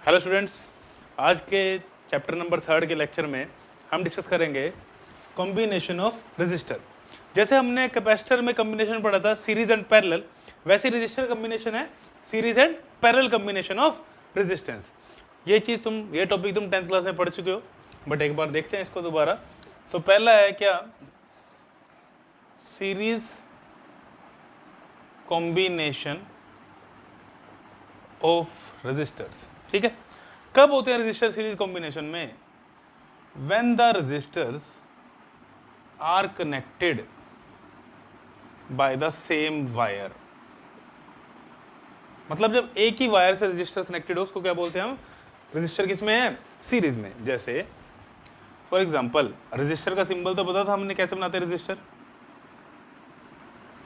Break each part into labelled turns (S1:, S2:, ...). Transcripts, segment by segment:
S1: Hello students, आज के chapter number 3 के लेक्चर में हम डिस्कस करेंगे कॉम्बिनेशन ऑफ रेजिस्टर। जैसे हमने कैपेसिटर में कॉम्बिनेशन पढ़ा था सीरीज एंड पैरेलल, वैसे रेजिस्टर कॉम्बिनेशन है series and parallel combination of resistance. ये टॉपिक तुम 10th क्लास में पढ़ चुके हो, बट एक बार देखते हैं इसको दोबारा। तो पहला है क्या, सीरीज कॉम्बिनेशन ऑफ रेजिस्टर्स। ठीक है, कब होते हैं रेजिस्टर सीरीज कॉम्बिनेशन में? When the resistors are connected by the same wire. मतलब जब एक ही वायर से रेजिस्टर कनेक्टेड हो उसको क्या बोलते हैं हम? रेजिस्टर किसमें है? सीरीज में। जैसे फॉर एग्जांपल रेजिस्टर का सिंबल तो पता था हमने कैसे बनाते हैं रेजिस्टर।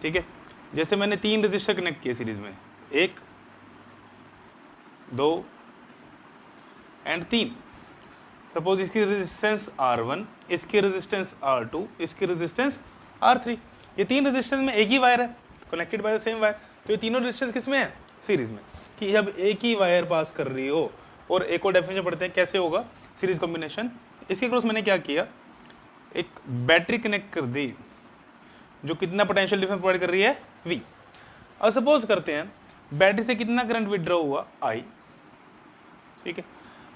S1: ठीक है, जैसे मैंने 3 रेजिस्टर कनेक्ट किए सीरीज में, 1 2 एंड 3। सपोज इसकी रेजिस्टेंस R1, इसकी रेजिस्टेंस R2, इसकी रेजिस्टेंस R3। ये 3 रेजिस्टेंस में एक ही वायर है, connected by the same wire. तो ये तीनों रेजिस्टेंस किसमें है? सीरीज में। कि जब एक ही वायर पास कर रही हो, और एक और डेफिनेशन पढ़ते हैं कैसे होगा सीरीज कॉम्बिनेशन। इसके क्रॉस मैंने क्या किया, एक बैटरी कनेक्ट कर दी जो कितना पोटेंशियल डिफरेंस प्रोवाइड कर रही है? V। अब सपोज करते हैं बैटरी से कितना करंट विड्रॉ हुआ? I। ठीक है,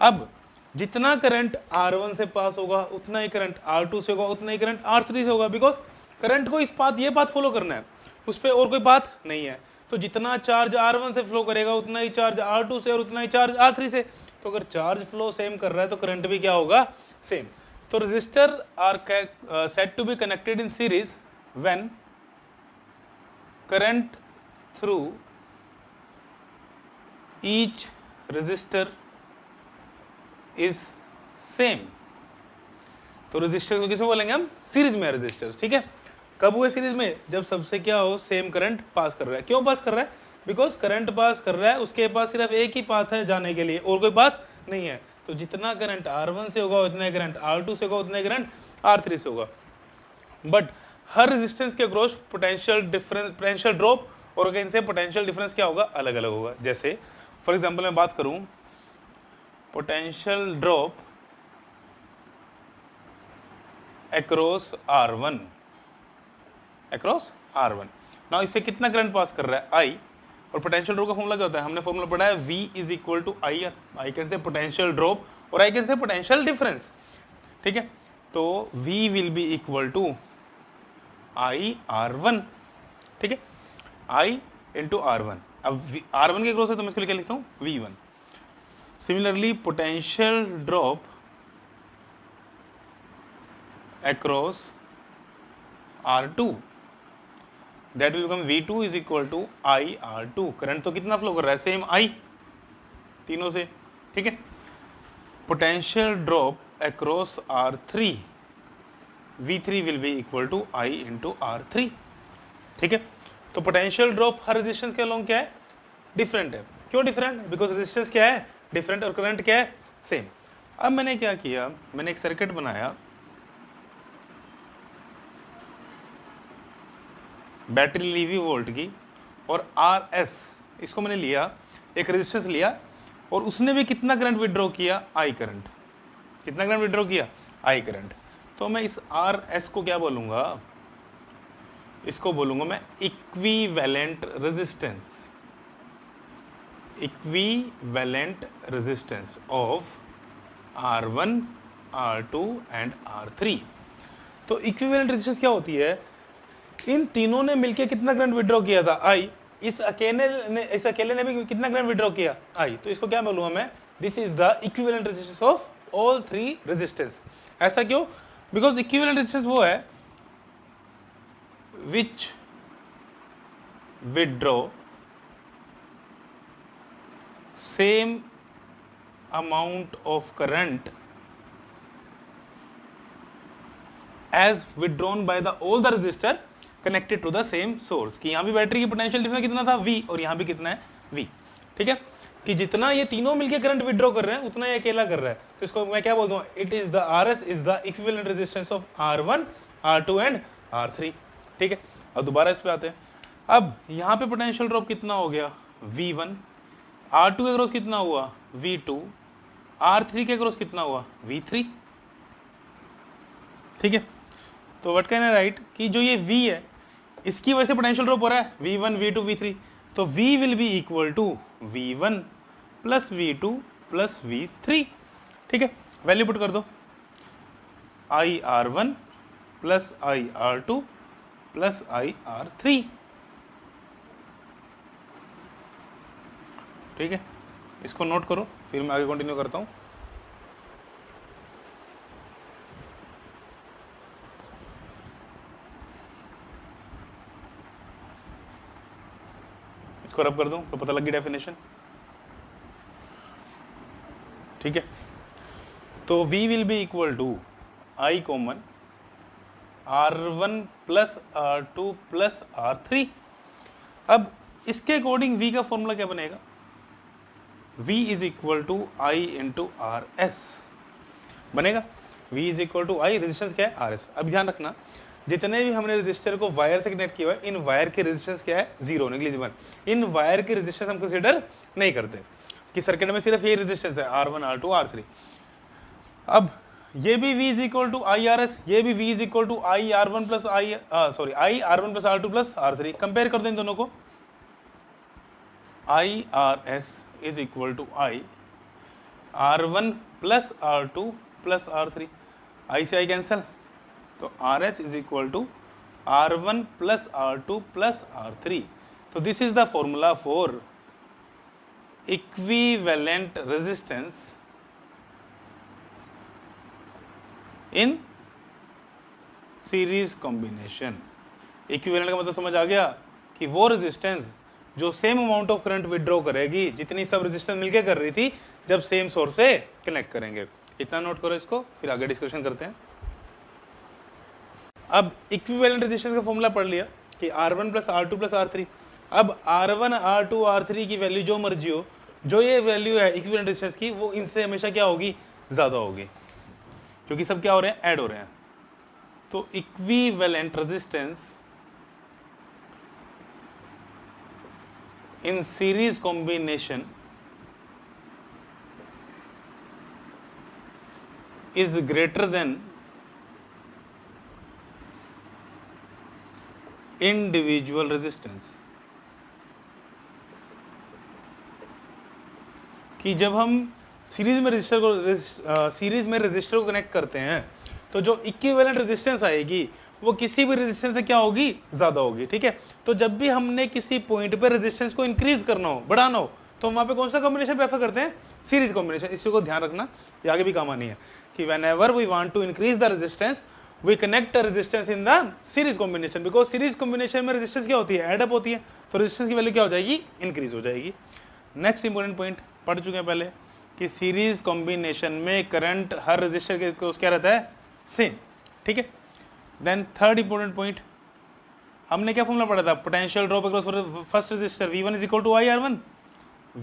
S1: अब जितना करंट R1 से पास होगा उतना ही करंट R2 से होगा, उतना ही करंट R3 से होगा। बिकॉज करंट को ये पाथ फॉलो करना है, उस पर और कोई पाथ नहीं है। तो जितना चार्ज R1 से फ्लो करेगा उतना ही चार्ज R2 से और उतना ही चार्ज R3 से। तो अगर चार्ज फ्लो सेम कर रहा है तो करंट भी क्या होगा? सेम। तो resistor are said to be connected in series when current through each resistor is same. तो रेजिस्टर को किसे बोलेंगे हम? सीरीज में रेजिस्टर्स। ठीक है, कब हुए सीरीज में? जब सबसे क्या हो? सेम करंट पास कर रहा है। क्यों पास कर रहा है? बिकॉज करंट पास कर रहा है, उसके पास सिर्फ एक ही पाथ है जाने के लिए, और कोई पाथ नहीं है। तो जितना करंट R1 से होगा उतना करंट R2 से होगा, उतना करंट R3 से होगा। बट हर रेजिस्टेंस के अक्रॉस पोटेंशियल ड्रॉप और अगेन से पोटेंशियल डिफरेंस क्या होगा? अलग अलग होगा। जैसे फॉर एग्जांपल मैं बात करूं, potential drop across R1, now इससे कितना करंट पास कर रहा है? I। और पोटेंशियल ड्रॉप का फॉर्मूला क्या होता है? हमने फॉर्मूला पढ़ा है, V is equal to IR। I can say potential drop और I can say potential difference. ठीक है, तो V will be equal to IR1। ठीक है, I इंटू R1। अब R1 के क्रॉस है तो मैं इसके लिए क्या लिखता हूँ? V1। Similarly potential drop across R2 that will become V2 is equal to IR2। Current तो कितना फ्लो कर रहा है? सेम I तीनों से। ठीक है, potential drop across R3 V3 will be equal to I into R3। ठीक है, तो पोटेंशियल ड्रॉप हर रेजिस्टेंस के अलोंग क्या है? डिफरेंट है। क्यों डिफरेंट? बिकॉज रेजिस्टेंस क्या है? डिफरेंट, और करंट क्या है? सेम। अब मैंने क्या किया, मैंने एक सर्किट बनाया बैटरी ली V वोल्ट की, और RS इसको मैंने लिया, एक रेजिस्टेंस लिया, और उसने भी कितना करंट विड्रॉ किया? I current. कितना करंट विड्रॉ किया? I current. तो मैं इस RS को क्या बोलूँगा? इसको बोलूँगा मैं equivalent resistance. Equivalent resistance of R1, R2 and R3। तो इक्विवेलेंट रेजिस्टेंस क्या होती है? इन तीनों ने मिलकर कितना करंट विड्रॉ किया था? I। इस अकेले ने भी कितना करंट विड्रॉ किया? I। तो इसको क्या बोलूंगा मैं? This is the equivalent resistance of all 3 resistance. ऐसा क्यों? बिकॉज इक्विवेलेंट रेजिस्टेंस वो है which withdraw same amount of current as withdrawn by the all the resistor connected to the same source. कि यहाँ भी बैटरी की पोटेंशियल डिफरेंस कितना था? V, और यहाँ भी कितना है? V। ठीक है, कि जितना ये तीनों मिलके करंट विड्रॉ कर रहे हैं उतना ये अकेला कर रहा है। तो इसको मैं क्या बोल दूँ? It is the RS is the equivalent resistance of R1, R2 and R3। ठीक है, अब दोबारा इस पे आते हैं। अब यहाँ पे पोटेंशियल ड्रॉप कितना हो गया? V1। R2 के क्रॉस कितना हुआ V2, R3 के क्रॉस कितना हुआ V3, ठीक है। तो व्हाट कैन आई राइट कि जो ये V है इसकी वजह से पोटेंशियल ड्रॉप हो रहा है V1 V2 V3, तो V will be equal to V1 plus V2 plus V3, ठीक है। वैल्यू पुट कर दो, IR1 plus IR2 plus IR3, ठीक है। इसको नोट करो, फिर मैं आगे कंटिन्यू करता हूँ। इसको रब कर दूं तो पता लगी डेफिनेशन, ठीक है। तो V will be equal to I common R1 plus R2 plus R3। अब इसके अकॉर्डिंग V का फॉर्मूला क्या बनेगा, V is equal to I into RS बनेगा। V is equal to I, resistance क्या है RS। अब ध्यान रखना जितने भी हमने रेजिस्टर को वायर से कनेक्ट किया हुआ है, इन वायर के रेजिस्टेंस क्या है, जीरो, नेग्लिजिबल। इन वायर के रेजिस्टेंस हम कंसीडर नहीं करते कि सर्किट में सिर्फ ये रेजिस्टेंस है R1 R2 R3। अब ये भी V is equal to IRS, ये भी V is equal to IR1 plus IR1 plus R2 plus R3। Compare कर दें इन दोनों को, IRS is equal to IR1 plus R2 plus R3, I से I कैंसल, तो RS is equal to R1 plus R2 plus R3। तो this is the formula for equivalent resistance in series combination. Equivalent का मतलब समझ आ गया कि वो रेजिस्टेंस जो same amount of current withdraw करेगी जितनी सब रेजिस्टेंस मिलके कर रही थी जब सेम सोर्स से कनेक्ट करेंगे। इतना नोट करो इसको, फिर आगे डिस्कशन करते हैं। अब इक्विवेलेंट रेजिस्टेंस का फॉर्मूला पढ़ लिया कि R1 plus R2 plus R3। अब R1 R2 R3 की वैल्यू जो मर्जी हो, जो ये वैल्यू है इक्विवेलेंट रेजिस्टेंस की, वो इनसे हमेशा क्या होगी, ज़्यादा होगी, क्योंकि सब क्या हो रहे हैं, ऐड हो रहे हैं। तो equivalent resistance in series combination is greater than individual resistance. कि जब हम सीरीज में रेजिस्टर को कनेक्ट करते हैं तो जो इक्विवेलेंट रेजिस्टेंस आएगी वो किसी भी रेजिस्टेंस से क्या होगी, ज्यादा होगी, ठीक है। तो जब भी हमने किसी पॉइंट पे रेजिस्टेंस को इंक्रीज करना हो, बढ़ाना हो, तो वहां पे कौन सा कॉम्बिनेशन प्रेफर करते हैं, सीरीज कॉम्बिनेशन। इसी को ध्यान रखना, ये आगे भी काम आनी है कि whenever we want to increase the resistance we connect resistance in the series combination, because series combination में रेजिस्टेंस क्या होती है, एड अप होती है, तो रेजिस्टेंस की वैल्यू क्या हो जाएगी, इंक्रीज हो जाएगी। नेक्स्ट इंपॉर्टेंट पॉइंट पढ़ चुके हैं पहले कि सीरीज कॉम्बिनेशन में करंट हर रेजिस्टर के क्रॉस क्या रहता है, सेम, ठीक है। देन थर्ड इंपॉर्टेंट पॉइंट, हमने क्या फॉर्मूला पढ़ा था, potential drop across first resistor V1 is equal to IR1,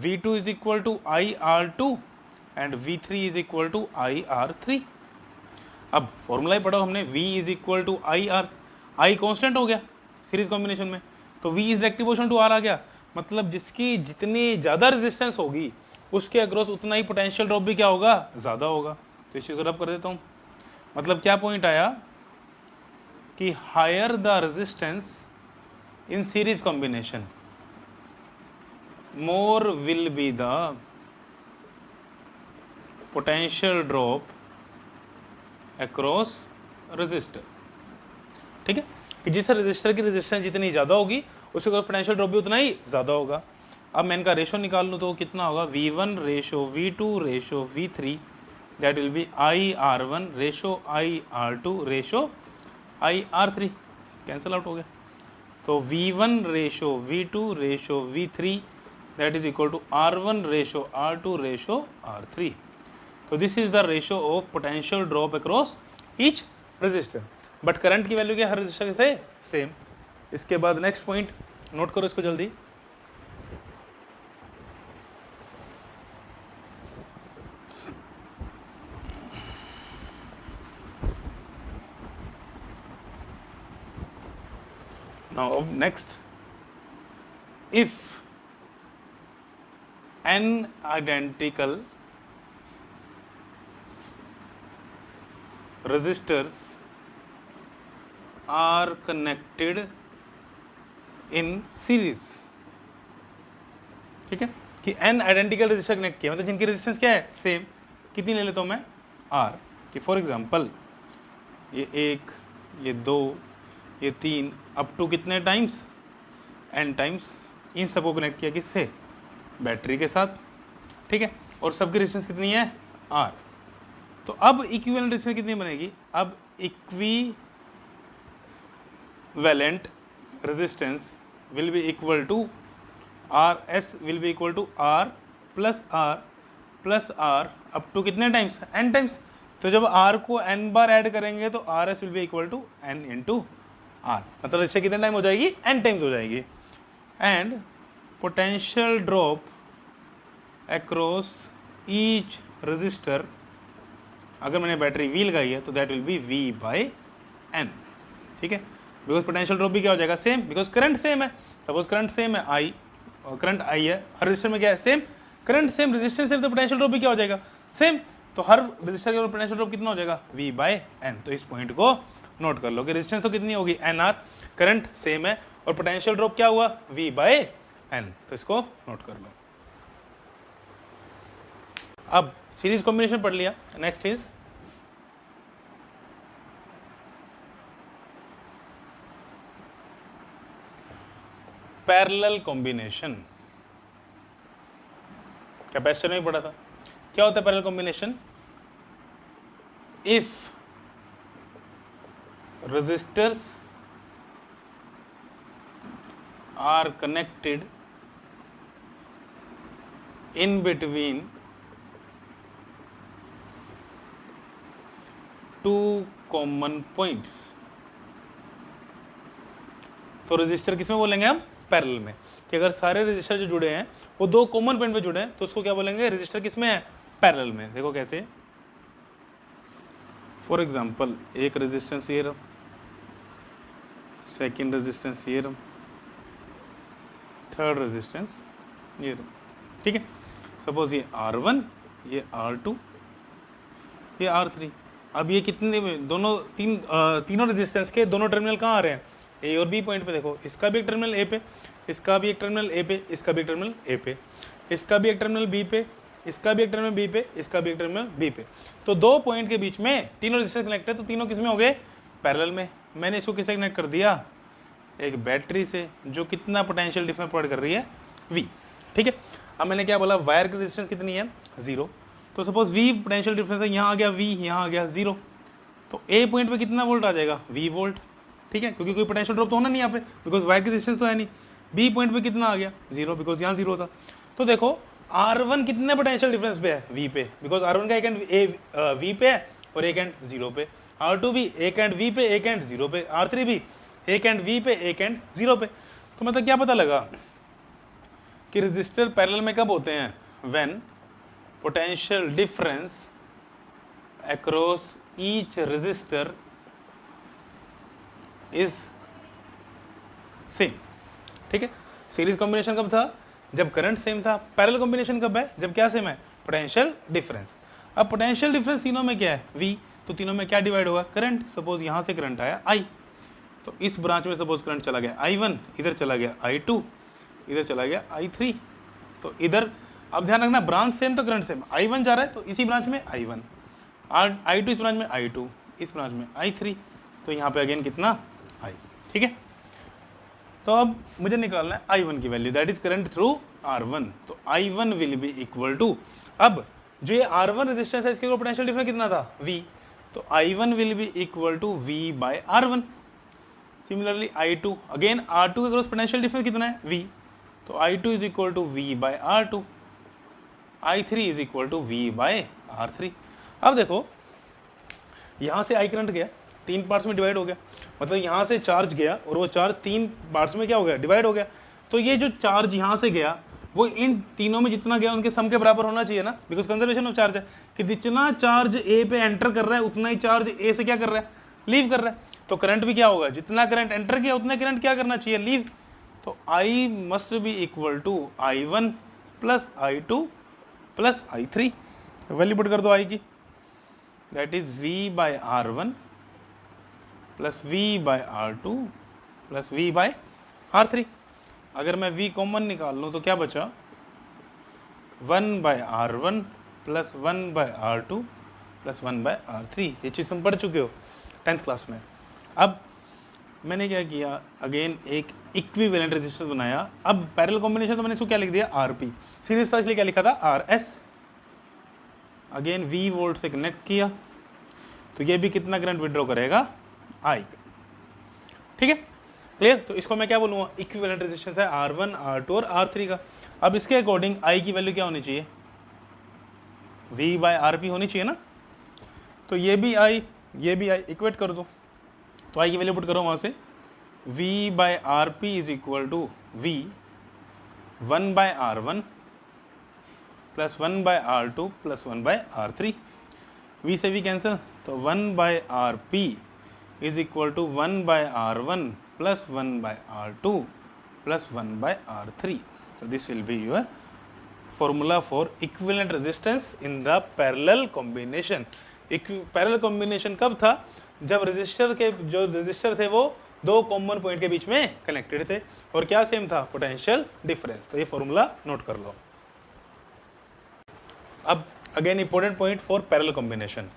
S1: V2 is equal to IR2 and V3 is equal to IR3। अब फॉर्मूला ही पढ़ा हमने, V is equal to IR, I constant हो गया सीरीज कॉम्बिनेशन में, तो V is direct proportional to R आ गया, मतलब जिसकी जितनी ज़्यादा रेजिस्टेंस होगी उसके अक्रॉस उतना ही पोटेंशियल ड्रॉप भी क्या होगा, ज़्यादा होगा। तो इस चीज़ को रब कर देता हूँ, मतलब क्या पॉइंट आया कि higher the resistance in series combination more will be the potential drop across resistor, ठीक है। कि जिस रेजिस्टर की रेजिस्टेंस जितनी ज़्यादा होगी उसके अक्रॉस पोटेंशियल ड्रॉप भी उतना ही ज़्यादा होगा। अब मैं इनका रेशो निकाल लूँ तो कितना होगा, V1 ratio V2 ratio V3, that will be IR1 ratio IR2 ratio IR3, cancel out हो गया। तो V1 ratio V2 ratio V3 that is equal to R1 ratio R2 ratio R3। तो this is the ratio of potential drop across each resistor, but current की value क्या हर resistor से same. इसके बाद नेक्स्ट पॉइंट नोट करो इसको जल्दी, now next, if n identical resistors are connected in series। ठीक है, कि n आइडेंटिकल रेजिस्टर कनेक्ट किया, मतलब जिनकी रेजिस्टेंस क्या है, सेम। कितनी ले लेता हूँ मैं, R, कि फॉर एग्जांपल ये 1, ये 2, ये 3, अप टू कितने टाइम्स, n टाइम्स, इन सबको कनेक्ट किया किससे, बैटरी के साथ। ठीक है, और सबकी रेजिस्टेंस कितनी है, R। तो अब इक्विवेलेंट रेजिस्टेंस कितनी बनेगी, अब equivalent resistance will be equal to RS will be equal to R plus R up to कितने टाइम्स, n टाइम्स। तो जब R को n बार ऐड करेंगे तो RS will be equal to n into R, मतलब इससे कितने टाइम हो जाएगी, n टाइम्स हो जाएगी। And potential drop across each resistor, अगर मैंने बैटरी V लगाई है तो that will B V by N। ठीक है, बिकॉज पोटेंशियल ड्रॉप भी क्या हो जाएगा, सेम, बिकॉज करंट सेम है। सपोज करंट सेम है I, करंट I है, हर रजिस्टर में क्या है, same current, same resistance same, तो पोटेंशियल ड्रॉप भी क्या हो जाएगा, सेम। तो हर रजिस्टर के ऊपर पोटेंशियल ड्रॉप कितना हो जाएगा, V बाई N। तो इस पॉइंट को नोट कर लो कि रेजिस्टेंस तो कितनी होगी, NR, करंट सेम है, और पोटेंशियल ड्रॉप क्या हुआ, V बाई N। तो इसको नोट कर लो। अब सीरीज कॉम्बिनेशन पढ़ लिया, next is parallel combination. Capacitor में पढ़ा था, क्या होता है parallel combination, if resistors are connected in between two common points। तो रजिस्टर किसमें बोलेंगे हम, पैरेलल में, कि अगर सारे रजिस्टर जो जुड़े हैं वो दो कॉमन पॉइंट पे जुड़े हैं तो उसको क्या बोलेंगे, रजिस्टर किसमें है, पैरेलल में। देखो कैसे, फॉर एग्जांपल एक रेजिस्टेंस ये रहा, सेकंड रेजिस्टेंस ये रहा, थर्ड रेजिस्टेंस ये रहा। ठीक है, सपोज ये R1, ये R2, ये R3। अब ये कितने दोनों तीनों रेजिस्टेंस के दोनों टर्मिनल कहाँ आ रहे हैं, ए और बी पॉइंट पे। देखो इसका भी एक टर्मिनल ए पे, इसका भी एक टर्मिनल ए पे, इसका भी एक टर्मिनल ए पे, इसका भी एक टर्मिनल बी पे, इसका भी एक टर्मिनल बी पे, इसका भी एक टर्मिनल बी पे। तो दो पॉइंट के बीच में तीनों रेजिस्टेंस कनेक्ट है, तो तीनों किसमें हो गए, पैरेलल में। मैंने इसको किससे कनेक्ट कर दिया, एक बैटरी से, जो कितना पोटेंशियल डिफरेंस प्रोवाइड कर रही है, V। ठीक है, अब मैंने क्या बोला, वायर की रेजिस्टेंस कितनी है, 0। तो सपोज V पोटेंशियल डिफरेंस है, यहाँ आ गया V, यहाँ आ गया 0। तो ए पॉइंट पे कितना वोल्ट आ जाएगा, V वोल्ट। ठीक है, क्योंकि कोई पोटेंशियल ड्रॉप तो होना नहीं यहाँ पे, बिकॉज वायर की रेजिस्टेंस तो है नहीं। बी पॉइंट पे कितना आ गया, 0, बिकॉज यहाँ 0 था। तो देखो R1 कितने पोटेंशियल डिफरेंस पे है, V पे, बिकॉज R1 का एक एंड V पे है और एक एंड 0 पे। R2 भी एक एंड V पे, एक एंड 0 पे। R3 भी एक एंड V पे, एक एंड 0 पे। तो मतलब क्या पता लगा कि रेजिस्टर पैरेलल में कब होते हैं, when potential difference across each resistor is same. ठीक है, सीरीज कॉम्बिनेशन कब था, जब करंट सेम था। पैरेलल कॉम्बिनेशन कब है, जब क्या सेम है, पोटेंशियल डिफरेंस। अब पोटेंशियल डिफरेंस तीनों में क्या है, V, तो तीनों में क्या डिवाइड होगा, करंट। सपोज यहाँ से करंट आया I, तो इस ब्रांच में सपोज करंट चला गया I1, इधर चला गया I2, इधर चला गया I3। तो इधर अब ध्यान रखना, ब्रांच सेम तो करंट सेम, I1 जा रहा है तो इसी ब्रांच में I1, I2 इस ब्रांच में I2, इस ब्रांच में I3। तो यहाँ पे अगेन कितना, I। ठीक है, तो अब मुझे निकालना है I1 की value, that is current through R1। तो I1 will be equal to, अब जो ये R1 रेजिस्टेंस है इसके पोटेंशियल डिफरेंस कितना था, V। तो I1 will be equal to V by R1। Similarly I2, again R2 के क्रॉस पोटेंशियल डिफरेंस कितना है, V। तो I2 is equal to V by R2। I3 is equal to V by R3। अब देखो यहाँ से I current गया, 3 parts में डिवाइड हो गया, मतलब यहाँ से चार्ज गया और वो चार्ज 3 पार्ट्स में क्या हो गया, डिवाइड हो गया। तो ये जो चार्ज यहाँ से गया वो इन तीनों में जितना गया उनके सम के बराबर होना चाहिए ना, बिकॉज कंजर्वेशन ऑफ चार्ज है, कि जितना चार्ज ए पे एंटर कर रहा है उतना ही चार्ज ए से क्या कर रहा है, लीव कर रहा है। तो करंट भी क्या होगा, जितना करंट एंटर किया उतना करंट क्या करना चाहिए, लीव। तो I must be equal to I1 plus I2 plus I3, value put कर दो I की, that is V by R1 plus V by R2 plus V by R3। अगर मैं V कॉमन निकाल लूँ तो क्या बचा, 1 by R1 plus 1 by R2 plus 1 by R3। ये चीज़ तुम पढ़ चुके हो 10th क्लास में। अब मैंने क्या किया, अगेन एक इक्विवेलेंट रेजिस्टेंस बनाया। अब पैरेलल कॉम्बिनेशन तो मैंने इसको क्या लिख दिया, RP। सीरीज था इसलिए क्या लिखा था, RS। अगेन V वोल्ट से कनेक्ट किया तो ये भी कितना करंट विड्रॉ करेगा, I। ठीक है, क्लियर। तो इसको मैं क्या बोलूँगा, इक्विवेलेंट रेजिस्टेंस है R1, R2 और R3 का। अब इसके अकॉर्डिंग I की वैल्यू क्या होनी चाहिए, V बाय RP होनी चाहिए ना। तो ये भी I, ये भी I, इक्वेट कर दो। तो I की वैल्यू पुट करो वहाँ से, V by RP is equal to V 1 by R1 plus 1 by R2 plus 1 by R3। V से V कैंसिल, तो 1 by RP is equal to 1 by R1 plus 1 by R2 plus 1 by R3। So this will be your formula for equivalent resistance in the parallel combination। Parallel combination कब था, जब resistor के जो resistor थे वो दो common point के बीच में कनेक्टेड थे और क्या सेम था, पोटेंशियल डिफरेंस। तो ये फॉर्मूला नोट कर लो। अब again important point for parallel combination.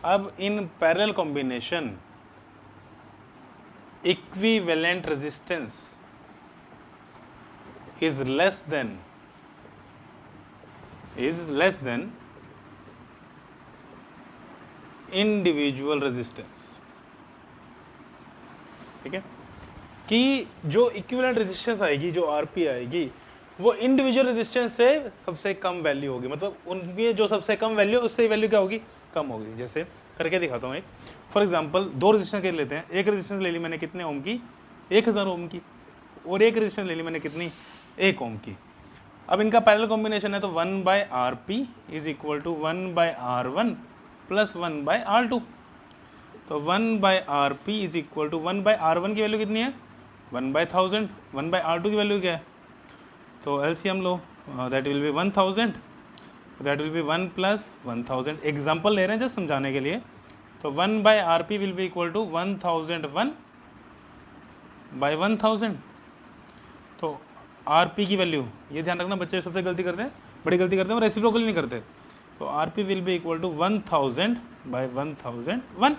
S1: अब इन parallel combination equivalent resistance is less than individual resistance। ठीक है, कि जो इक्विवेलेंट रेजिस्टेंस आएगी, जो आरपी आएगी, वो इंडिविजुअल रेजिस्टेंस से सबसे कम वैल्यू होगी। मतलब उनकी जो सबसे कम वैल्यू, उससे वैल्यू क्या होगी, कम होगी। जैसे करके दिखाता हूँ एक, फॉर एग्जांपल दो रेजिस्टेंस के लेते हैं। एक रेजिस्टेंस ले ली मैंने कितने ओम की, 1000 ओम की, और एक रेजिस्टेंस ले ली मैंने कितनी, 1 ओम की। अब इनका पैरेलल कॉम्बिनेशन है तो 1 by RP is equal to 1 by R1 plus 1 by R2। तो 1 by RP is equal to 1 by R1 की वैल्यू कितनी है, 1 बाय 1000। 1 बाय R2 की वैल्यू क्या है, तो LCM लो, that will be 1000, that will be 1 plus 1000। Example ले रहे हैं जस्ट समझाने के लिए। तो 1 by RP will be equal to 1001 by 1000। तो RP की वैल्यू, ये ध्यान रखना बच्चे सबसे गलती करते हैं, बड़ी गलती करते हैं, रेसिप्रोकल नहीं करते। तो RP will be equal to 1000 by 1001।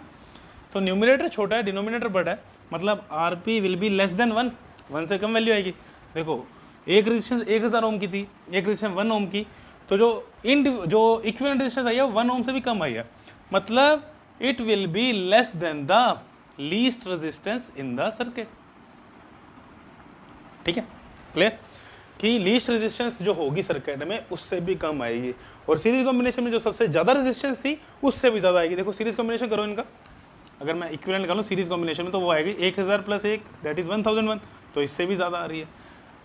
S1: तो न्यूमरेटर छोटा है, डिनोमिनेटर बड़ा है, मतलब RP will be less than 1, 1 से कम वैल्यू आएगी। देखो एक रेजिस्टेंस 1000 ओम की थी, एक रेजिस्टेंस 1 ओम की, तो जो इक्विवेलेंट रेजिस्टेंस आई है वो 1 ओम से भी कम आई है। मतलब it will be less than the least resistance in the circuit. ठीक है, क्लियर, कि लीस्ट रेजिस्टेंस जो होगी सर्किट में उससे भी कम आएगी, और सीरीज कॉम्बिनेशन में जो सबसे ज़्यादा रेजिस्टेंस थी उससे भी ज़्यादा आएगी। देखो सीरीज कॉम्बिनेशन करो इनका, अगर मैं इक्विवेलेंट निकालूँ सीरीज कॉम्बिनेशन में तो वो आएगी 1000 प्लस 1 दैट इज़ 1001, तो इससे भी ज़्यादा आ रही है।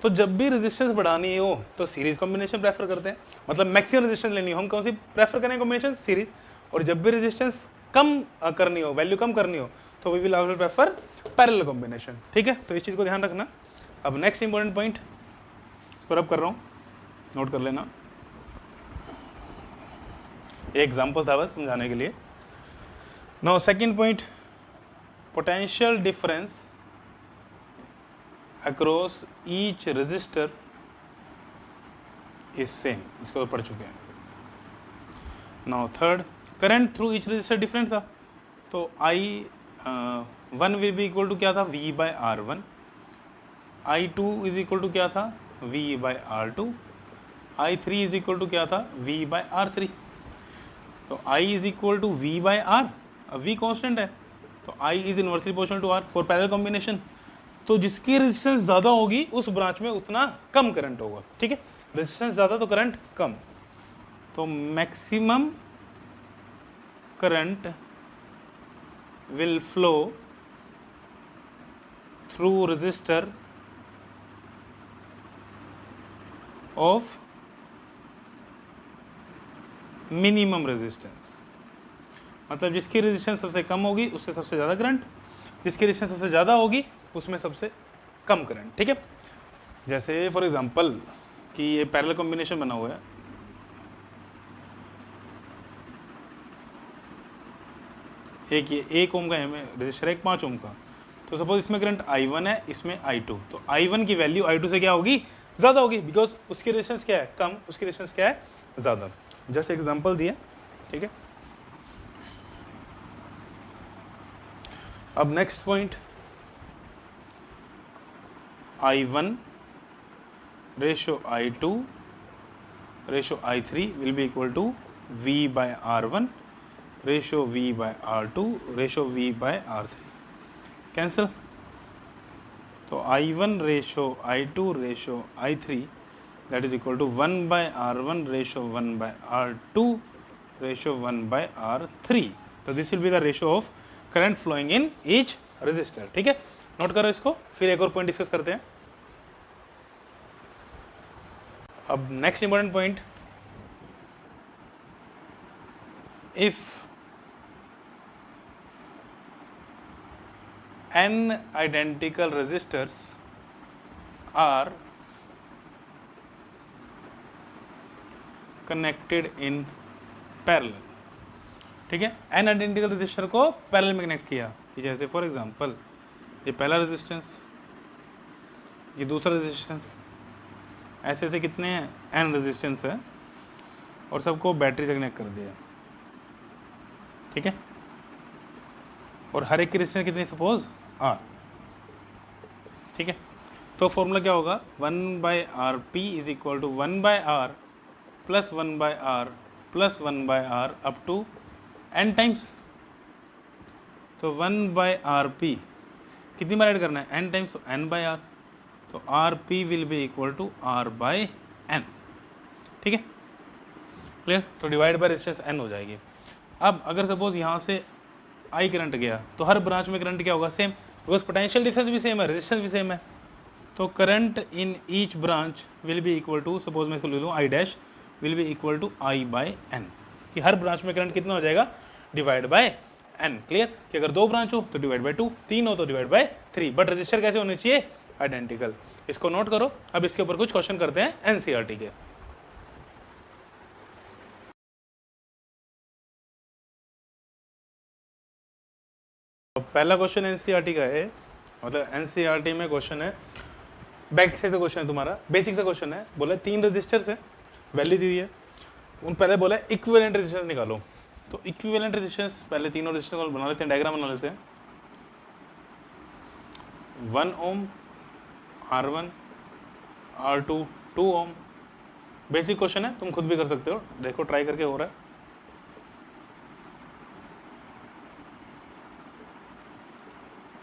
S1: तो जब भी रेजिस्टेंस बढ़ानी हो तो सीरीज कॉम्बिनेशन प्रेफर करते हैं, मतलब मैक्सिमम रेजिस्टेंस लेनी हो हम कौन सी प्रेफर करें, कॉम्बिनेशन सीरीज। और जब भी रेजिस्टेंस कम करनी हो, वैल्यू कम करनी हो, तो we will also prefer parallel combination. ठीक है, तो इस चीज़ को ध्यान रखना। अब नेक्स्ट इंपॉर्टेंट पॉइंट, इसको रब कर रहा हूँ, नोट कर लेना, एक एग्जाम्पल था बस समझाने के लिए। Now second point, potential difference across each resistor is same, इसको तो पढ़ चुके हैं। Now third, current through each resistor different था, तो I1 will be equal to क्या था, V by R1, I2 is equal to क्या था, V by R2, I3 is equal to क्या था, V बाय R3। तो I is equal to V by R, अब V कॉन्स्टेंट है तो I is inversely proportional to R for parallel combination. तो जिसकी रेजिस्टेंस ज़्यादा होगी उस ब्रांच में उतना कम करंट होगा। ठीक है, रेजिस्टेंस ज़्यादा तो करंट कम, तो maximum current will flow through register of minimum resistance. मतलब जिसकी रेजिस्टेंस सबसे कम होगी उससे सबसे ज़्यादा करंट, जिसकी रेजिस्टेंस सबसे ज़्यादा होगी उसमें सबसे कम करंट। ठीक है, जैसे फॉर एग्जांपल कि ये पैरेलल कॉम्बिनेशन बना हुआ है, एक ये 1 ओम का है रजिस्टर, एक 5 ओम का। तो सपोज इसमें करंट I1 है, इसमें I2, तो I1 की वैल्यू I2 से क्या होगी, ज़्यादा होगी, बिकॉज उसकी रेजिस्टेंस क्या है, कम, उसकी रेजिस्टेंस क्या है, ज़्यादा। जस्ट एग्जांपल दिया, ठीक है। अब next point, I1 ratio I2 ratio I3 will be equal to V by R1 ratio V by R2 ratio V by R3, cancel. तो I1 ratio I2 ratio I3 that is equal to 1 by R1 ratio 1 by R2 ratio 1 by R3। तो this will be the ratio of current flowing in each resistor, ठीक है। Note करो इसको, फिर एक और point discuss करते हैं। अब next important point, if n identical resistors are connected in parallel, ठीक है। n आइडेंटिकल रजिस्टर को पैरेलल में कनेक्ट किया, कि जैसे फॉर एग्जांपल ये पहला रेजिस्टेंस, ये दूसरा रेजिस्टेंस, ऐसे ऐसे कितने हैं, n रेजिस्टेंस है, और सबको बैटरी से कनेक्ट कर दिया, ठीक है। और हर एक की रेजिस्टेंस कितनी, सपोज R, ठीक है। तो फॉर्मूला क्या होगा, 1 by RP is equal to 1 by R plus 1 by R plus 1 by R up to n times. तो 1 by RP कितनी बार ऐड करना है, n टाइम्स, तो n by R, तो RP will be equal to R by n, ठीक है, clear. तो divide by resistance n हो जाएगी। अब अगर सपोज यहाँ से I करंट गया, तो हर ब्रांच में करंट क्या होगा, सेम, बिकॉज पोटेंशियल डिफरेंस भी सेम है, रेजिस्टेंस भी सेम है। तो current in each branch will be equal to, suppose मैं इसको ले लूँ I dash will be equal to I by n, कि हर ब्रांच में करंट कितना हो जाएगा, डिवाइड बाय n, क्लियर। कि अगर 2 ब्रांच हो तो डिवाइड बाय 2, 3 हो तो डिवाइड बाय 3, बट रजिस्टर कैसे होने चाहिए, आइडेंटिकल। इसको नोट करो। अब इसके ऊपर कुछ क्वेश्चन करते हैं NCERT के। पहला क्वेश्चन NCERT का है, मतलब NCERT में क्वेश्चन है, बैक से क्वेश्चन है तुम्हारा, बेसिक सा क्वेश्चन है। बोला 3 रजिस्टर्स है, वैल्यू दी हुई है, उन पहले बोला इक्विवेलेंट रेजिस्टेंस निकालो। तो इक्विवेलेंट रेजिस्टेंस पहले तीनों रेजिस्टेंस को बना लेते हैं, डायग्राम बना लेते हैं। 1 ओम, R1, R2, 2 ओम। बेसिक क्वेश्चन है, तुम खुद भी कर सकते हो, देखो ट्राई करके हो रहा है।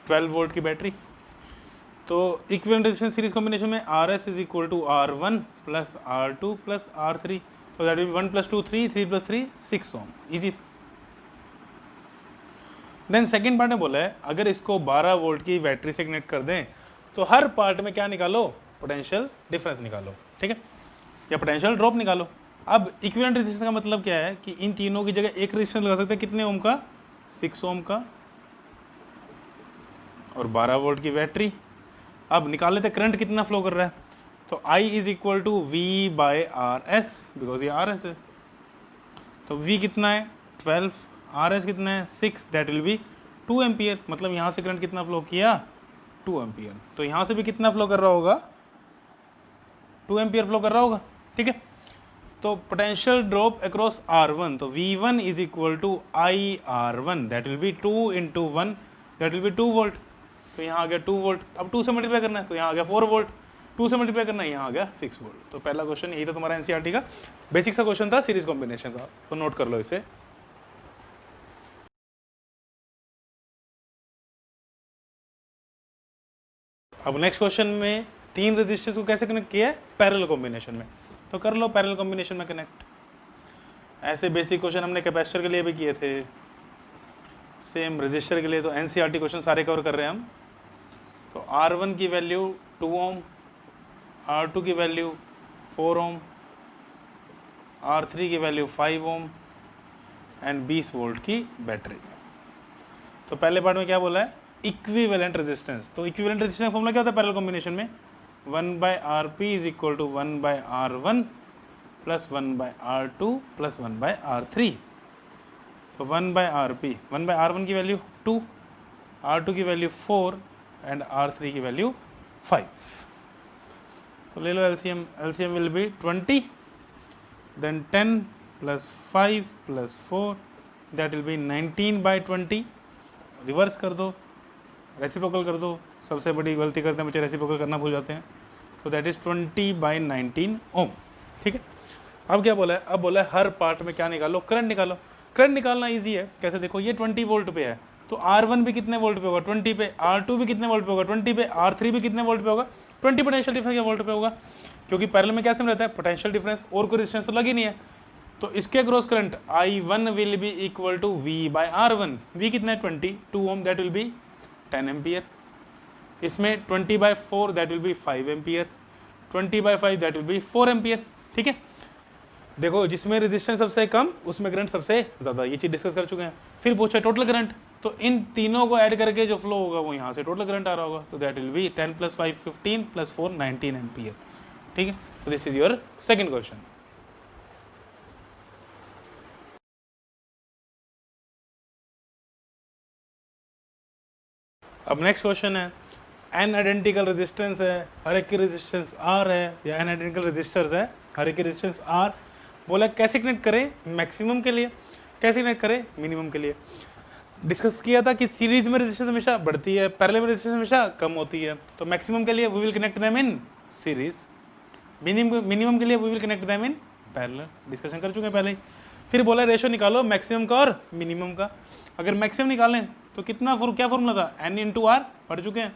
S1: ट्वेल्व वोल्ट की बैटरी। तो इक्विवेलेंट रेजिस्टेंस सीरीज कॉम्बिनेशन में RS is equal to R1 plus R2 plus R3, तो that will be 1 plus 2 3, 3 plus 3 6 ohm, easy. Then second part में बोला है अगर इसको 12 वोल्ट की बैटरी से कनेक्ट कर दें तो हर पार्ट में क्या निकालो, पोटेंशियल डिफरेंस निकालो, ठीक है, या पोटेंशियल ड्रॉप निकालो। अब इक्विवेलेंट रेजिस्टेंस का मतलब क्या है कि इन तीनों की जगह एक रेजिस्टेंस लगा सकते हैं, कितने ओम का, 6 ओम का, और 12 वोल्ट की बैटरी। अब निकाल लेते करंट कितना फ्लो कर रहा है, तो I is equal to V by RS, because ये RS है। तो V कितना है 12, RS कितना है 6, दैट विल बी 2 एम्पियर। मतलब यहाँ से करंट कितना फ्लो किया, 2 एम्पियर। तो यहाँ से भी कितना फ्लो कर रहा होगा, 2 एम्पियर फ्लो कर रहा होगा, ठीक है। तो पोटेंशियल ड्रॉप अक्रॉस R1, तो V1 is equal to IR1, that will be 2 into 1, that will be 2 volt. तो यहाँ आ गया 2 वोल्ट। अब 2 से मल्टीप्लाई करना है तो यहाँ आ गया 4 वोल्ट, 2 से मल्टीप्लाई करना है, यहाँ आ गया 6 वोल्ट। तो पहला क्वेश्चन यही था तुम्हारा NCERT का, बेसिक सा क्वेश्चन था सीरीज कॉम्बिनेशन का, तो नोट कर लो इसे। अब नेक्स्ट क्वेश्चन में 3 रेजिस्टर्स को कैसे कनेक्ट किया है, पैरेलल कॉम्बिनेशन में। तो कर लो पैरेलल कॉम्बिनेशन में कनेक्ट। ऐसे बेसिक क्वेश्चन हमने कैपेसिटर के लिए भी किए थे, सेम रेजिस्टर के लिए। तो NCERT क्वेश्चन सारे कवर कर रहे हैं हम। तो R1 की वैल्यू 2 ओम, R2 की वैल्यू 4 ओम, R3 की वैल्यू 5 ओम एंड 20 वोल्ट की बैटरी। तो पहले पार्ट में क्या बोला है, इक्विवेलेंट रेजिस्टेंस। तो इक्विवेलेंट रेजिस्टेंस फॉर्मूला क्या होता है पैरेलल कॉम्बिनेशन में, 1 by R P is equal to 1 by R one plus 1 by R two plus 1 by R three. तो 1 by R P, 1 by R one की वैल्यू 2, R2 की value 4 and R3 की value 5। तो ले लो LCM, LCM will be 20, then 10 plus 5 plus 4 that will be 19 by 20। Reverse कर दो, reciprocal कर दो, सबसे बड़ी गलती करते हैं बच्चे, रेसिप्रोकल करना भूल जाते हैं। तो दैट इज 20 बाई 19 ओम। ठीक है, अब क्या बोला है, अब बोला है हर पार्ट में क्या निकालो, करंट निकालो। करंट निकालना ईजी है, कैसे देखो, ये 20 वोल्ट पे है तो R1 भी कितने वोल्ट पे होगा 20 पे, R2 भी कितने वोल्ट पे होगा 20 पे, R3 भी कितने वोल्ट पे होगा 20। पोटेंशियल डिफरेंस क्या वोल्ट पे होगा, क्योंकि पैरेलल में क्या सेम रहता है पोटेंशियल डिफरेंस, और कोई रेजिस्टेंस तो लगी नहीं है। तो इसके across current I1 will be equal to V by R1। V कितना है 22 ohm, that will be 10 ampere. इसमें 20 by 4 that will be 5 ampere, 20 by 5 that will be 4 ampere. ठीक है, देखो जिसमें रेजिस्टेंस सबसे कम उसमें करंट सबसे ज़्यादा, ये चीज़ डिस्कस कर चुके हैं। फिर पूछा टोटल करंट, तो इन तीनों को ऐड करके जो फ्लो होगा वो यहाँ से टोटल करंट आ रहा होगा। तो that will be 10 plus 5 15 plus 4 19 ampere. ठीक है, तो this is your second question. अब नेक्स्ट क्वेश्चन है, एन आइडेंटिकल रेजिस्टेंस है, हर एक की रेजिस्टेंस आर है, या एन आइडेंटिकल रेजिस्टर्स है, हर एक की रेजिस्टेंस आर। बोला कैसे कनेक्ट करें मैक्सिमम के लिए, कैसे कनेक्ट करें मिनिमम के लिए। डिस्कस किया था कि सीरीज में रेजिस्टेंस हमेशा बढ़ती है, पैरेलल में रेजिस्टेंस हमेशा कम होती है। तो मैक्सिमम के लिए we will connect them in series, minimum के लिए we will connect them in parallel, discussion कर चुके हैं पहले ही। फिर बोला रेशो निकालो मैक्सिमम का और मिनिमम का। अगर मैक्सिमम निकालें तो कितना क्या फॉर्मूला था, एन इंटू आर, पढ़ चुके हैं।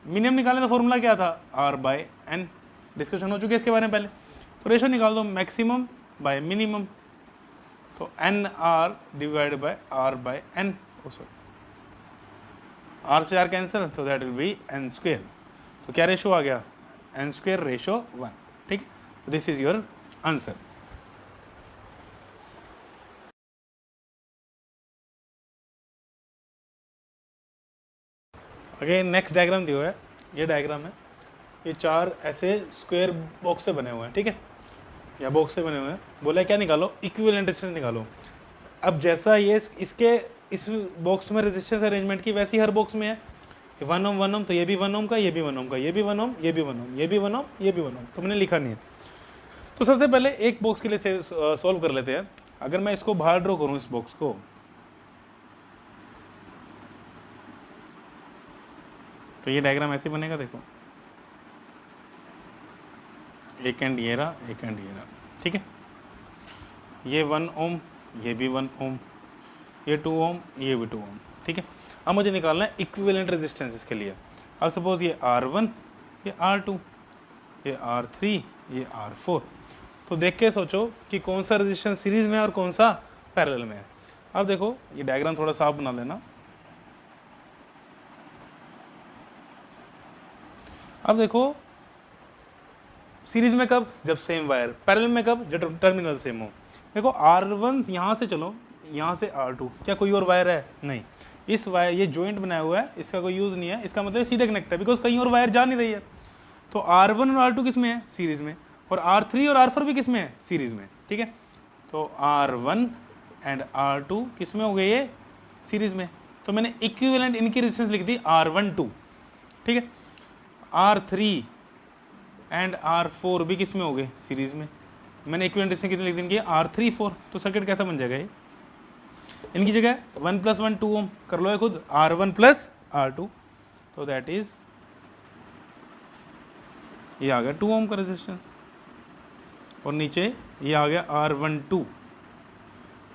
S1: मिनिमम निकालें तो फॉर्मूला क्या था, आर बाय एन, डिस्कशन हो चुकी है इसके बारे में पहले। तो रेशो निकाल दो मैक्सिमम बाय मिनिमम, तो n R divide by R by n, sorry R से आर कैंसिल, तो that will be n square. तो क्या रेशो आ गया, एन स्क्वेयर रेशो 1। ठीक है, तो this is your answer. Again next diagram दिया है, ये डायग्राम है, ये चार ऐसे स्क्वायर बॉक्स से बने हुए हैं। ठीक है, या बॉक्स से बने हुए हैं। बोला क्या निकालो, इक्विवेलेंट रेजिस्टेंस निकालो। अब जैसा ये इसके इस बॉक्स में रेजिस्टेंस अरेंजमेंट की वैसी हर बॉक्स में है, 1 ओम 1 ओम, तो ये भी 1 ओम का, ये भी 1 ओम का, ये भी 1 ओम, ये भी 1 ओम, ये भी 1 ओम, ये भी 1 ओम। तो मैंने लिखा नहीं है। तो सबसे पहले एक बॉक्स के लिए सॉल्व कर लेते हैं। अगर मैं इसको बाहर ड्रॉ करूँ इस बॉक्स को, तो ये डायग्राम ऐसे बनेगा, देखो एक एंड ये रहा, एक एंड ये रहा। ठीक है, ये 1 ओम, ये भी 1 ओम, ये 2 ओम, ये भी 2 ओम। ठीक है, अब मुझे निकालना है इक्विवेलेंट रेजिस्टेंस इसके लिए। अब सपोज ये R1, ये R2, ये R3, ये R4। तो देख के सोचो कि कौन सा रेजिस्टेंस सीरीज में है और कौन सा पैरेलल में है। अब देखो ये डायग्राम थोड़ा साफ बना लेना। अब देखो सीरीज में कब, जब सेम वायर, पैरेलल में कब, जब टर्मिनल सेम हो। देखो R1 यहाँ से चलो, यहाँ से R2, क्या कोई और वायर है, नहीं। इस वायर, ये जॉइंट बनाया हुआ है, इसका कोई यूज़ नहीं है, इसका मतलब सीधे कनेक्ट है, बिकॉज कहीं और वायर जा नहीं रही है। तो R1 और R2 किस में है, सीरीज में, और R3 और R4 भी किस में है, सीरीज में। ठीक है, तो R1 एंड R2 किस में हो गए, ये सीरीज में। तो मैंने इक्विवेलेंट इनकी रेजिस्टेंस लिख दी R12। ठीक है, R3 एंड R4 भी किस में हो गए, सीरीज में। मैंने इक्विवेलेंट रेजिस्टेंस कितनी लिख दी इनकी, R3 4। तो सर्किट कैसा बन जाएगा ये, इनकी जगह 1 + 1 2 ओम कर लो है खुद, R1 + R2, तो दैट इज ये आ गया 2 ओम का रेजिस्टेंस, और नीचे ये आ गया R12,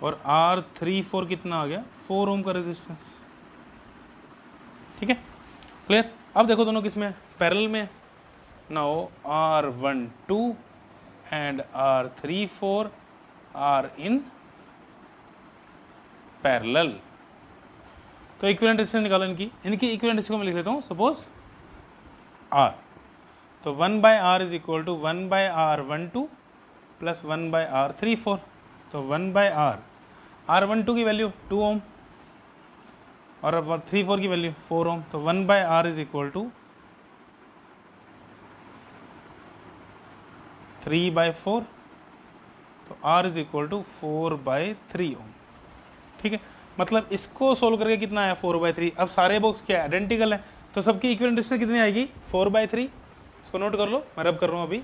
S1: और R34 कितना आ गया, 4 ओम का रेजिस्टेंस। ठीक है, क्लियर। अब देखो दोनों किस में, पैरेलल में। Now R12 and R34 are in parallel. तो इक्विवेलेंट रेजिस्टेंस निकालो इनकी इक्विवेलेंट रेजिस्टेंस को मैं लिख लेता हूँ, सपोज R। तो 1/R is equal to 1/R12 plus 1/R34। तो 1/R, R12 की वैल्यू 2 ओम और 34 की वैल्यू 4 ओम। तो 1/R इज इक्वल टू 3/4, तो R इज इक्वल टू 4/3 ओम। ठीक है, मतलब इसको सोल्व करके कितना आया 4/3। अब सारे बॉक्स क्या है, आइडेंटिकल है, तो सबकी इक्विवेलेंट रेजिस्टेंस कितनी आएगी 4/3। इसको नोट कर लो, मैं रब कर रहा हूँ अभी।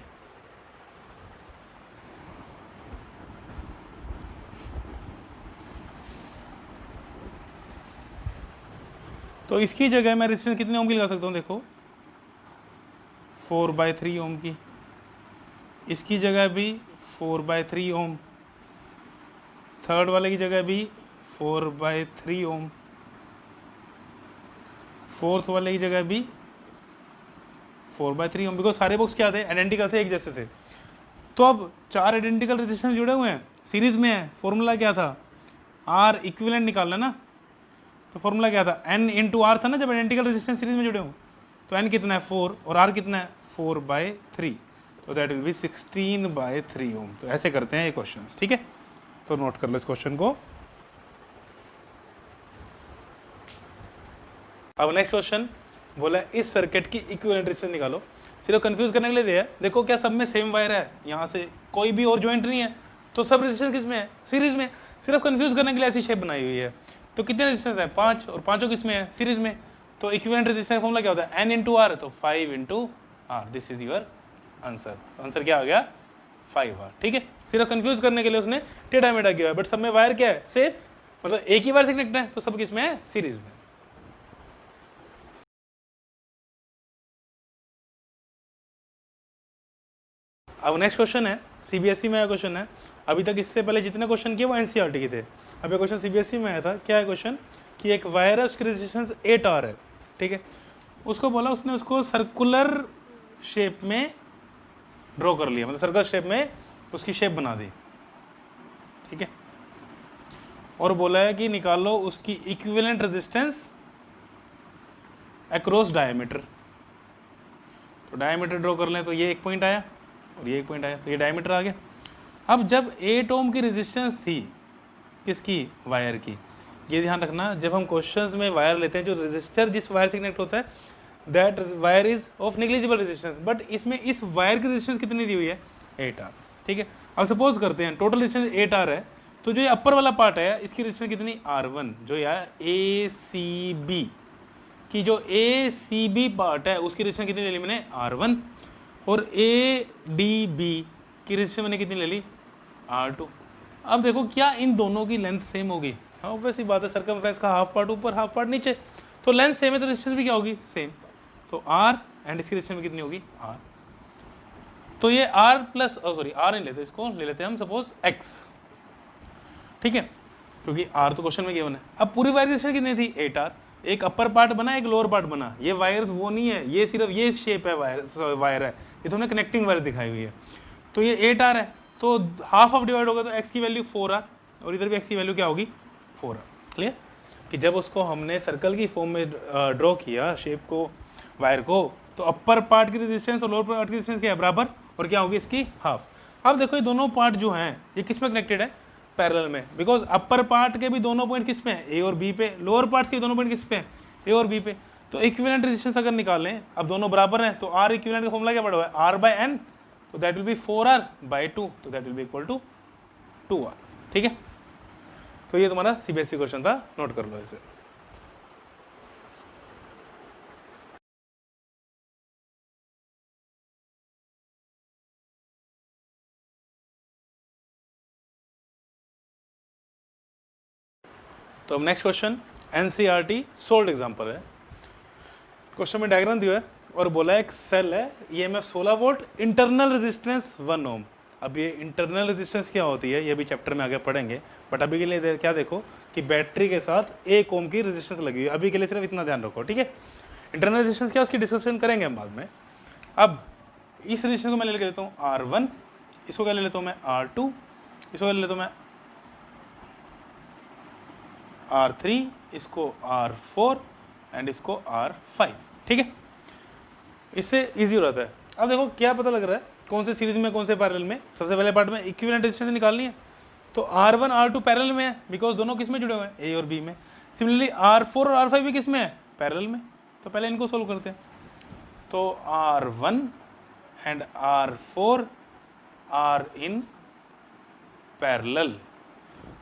S1: तो इसकी जगह मैं रेजिस्टेंस कितने ओम की लगा सकता हूँ, देखो 4/3 ओम की। इसकी जगह भी 4/3 ओम, थर्ड वाले की जगह भी 4/3 ओम, फोर्थ वाले की जगह भी 4/3 ओम, बिकॉज सारे बॉक्स क्या थे, आइडेंटिकल थे, एक जैसे थे। तो अब 4 आइडेंटिकल रेजिस्टेंस जुड़े हुए हैं, सीरीज में है। फॉर्मूला क्या था, आर इक्विवेलेंट निकालना ना, तो फॉर्मूला क्या था, एन इंटू आर था ना, जब आइडेंटिकल रेजिस्टेंस सीरीज में जुड़े हों। तो एन कितना है 4 और आर कितना है 4/3, तो दैट विल बी 16/3 ओम। तो ऐसे करते हैं ये क्वेश्चन, ठीक है। तो नोट कर लो इस क्वेश्चन को। अब नेक्स्ट क्वेश्चन बोला इस सर्किट की इक्विवेलेंट रेजिस्टेंस निकालो। सिर्फ कंफ्यूज करने के लिए दिया है। देखो क्या सब में सेम वायर है, यहाँ से कोई भी और ज्वाइंट नहीं है, तो सब रेजिस्टेंस किस में है, सीरीज में। सिर्फ कंफ्यूज करने के लिए ऐसी शेप बनाई हुई है। तो कितने रेजिस्टेंस है 5, और पांचों किस में है, सीरीज में। तो इक्विवेलेंट रेजिस्टेंस का फॉर्मूला क्या होता है, एन इंटू आर, तो 5 into R. This is your answer. तो आंसर क्या आ गया 5R, ठीक है। सिर्फ कंफ्यूज करने के लिए उसने टेढ़ा मेढ़ा किया है, बट सब में वायर क्या है सेम, मतलब एक ही वायर से कनेक्ट है, तो सब किस में है, सीरीज में। अब नेक्स्ट क्वेश्चन है, सीबीएसई में आया क्वेश्चन है। अभी तक इससे पहले जितने क्वेश्चन किए वो एनसीईआरटी के थे। अब ये क्वेश्चन सीबीएसई में आया था। क्या है क्वेश्चन, कि एक वायर है, उसकी रेजिस्टेंस 8R है, ठीक है। उसको बोला, उसने उसको सर्कुलर शेप में ड्रॉ कर लिया, मतलब सर्कल शेप में उसकी शेप बना दी, ठीक है। और बोला है कि निकालो उसकी इक्विवेलेंट रेजिस्टेंस अक्रॉस डायमीटर। तो डायमीटर ड्रॉ कर लें, तो ये एक पॉइंट आया और ये एक पॉइंट आया, तो ये डायमीटर आ गया। अब जब 8 ओम की रेजिस्टेंस थी किसकी, वायर की, ये ध्यान रखना, जब हम क्वेश्चंस में वायर लेते हैं, जो रेजिस्टर जिस वायर से कनेक्ट होता है that wire is of negligible resistance, but इसमें इस वायर की रेजिस्टेंस कितनी दी हुई है 8R, ठीक है। अब सपोज करते हैं टोटल रेजिस्टेंस 8R है, तो जो ये अपर वाला पार्ट है इसकी रेजिस्टेंस कितनी R1, जो यार ACB की जो ACB पार्ट है उसकी रेजिस्टेंस कितनी ले ली मैंने R1, और ADB की रेजिस्टेंस मैंने कितनी ले ली R2। अब देखो क्या इन दोनों की लेंथ सेम होगी, हाँ वैसी बात है, सर्कमफ्रेंस का हाफ पार्ट ऊपर हाफ पार्ट नीचे, तो लेंथ सेम है तो रेजिस्टेंस भी क्या होगी सेम। तो R एंड इसकी रेजिस्टेंस में कितनी होगी R। तो ये R प्लस R नहीं लेते, इसको ले लेते हैं हम सपोज X, ठीक है, क्योंकि R तो क्वेश्चन में गिवन है। अब पूरी वायर की रेजिस्टेंस कितनी थी 8R, एक अपर पार्ट बना एक लोअर पार्ट बना, ये वायर्स वो नहीं है, ये सिर्फ ये शेप है वायर है, ये तो हमने कनेक्टिंग वायर दिखाई हुई है। तो ये 8R है, तो हाफ ऑफ डिवाइड होगा तो x की वैल्यू 4R, और इधर भी x की वैल्यू क्या होगी 4R। क्लियर, कि जब उसको हमने सर्कल की फॉर्म में ड्रॉ किया शेप को, वायर को, तो अपर पार्ट की रेजिस्टेंस और लोअर पार्ट की रेजिस्टेंस क्या है बराबर, और क्या होगी इसकी हाफ। अब देखो ये दोनों पार्ट जो हैं ये किस में कनेक्टेड है, पैरेलल में, बिकॉज अपर पार्ट के भी दोनों पॉइंट किस पे हैं A और B पे, लोअर पार्ट्स के दोनों पॉइंट किस पे हैं A और B पे। तो इक्विवेलेंट रेजिस्टेंस अगर निकालें, अब दोनों बराबर हैं, तो R इक्विवेलेंट का फॉर्मूला क्या पड़ा हुआ है R/N, तो दैट विल बी 4R/2, तो that will be equal to 2R, ठीक है। तो ये तुम्हारा सीबीएसई क्वेश्चन था, नोट कर लो इसे। तो अब next question NCERT sold example है। क्वेश्चन में डायग्राम दिया है और बोला है एक सेल है, ईएमएफ 16 वोल्ट, इंटरनल रेजिस्टेंस 1 ओम। अब ये इंटरनल रेजिस्टेंस क्या होती है ये भी चैप्टर में आगे पढ़ेंगे, बट अभी के लिए क्या देखो कि बैटरी के साथ 1 ओम की रेजिस्टेंस लगी हुई है। अभी के लिए सिर्फ इतना ध्यान रखो, ठीक है। इंटरनल रेजिस्टेंस क्या उसकी डिस्कशन करेंगे हम बाद में। अब इस रेजिस्टेंस को मैं ले लेता हूँ R1, इसको क्या ले लेता हूँ मैं R2, इसको ले लेता हूँ मैं R3, इसको R4 एंड इसको R5, ठीक है। इससे इजी हो जाता है। अब देखो क्या पता लग रहा है कौन से सीरीज में कौन से पैरेलल में। सबसे पहले पार्ट में इक्विवेलेंट रेजिस्टेंस निकालनी है, तो R1 R2 पैरेलल में है, बिकॉज दोनों किस में जुड़े हुए हैं A और B में। सिमिलरली R4 और R5 भी किस में है, पैरेलल में। तो पहले इनको सोल्व करते हैं। तो R1 and R4 are in parallel.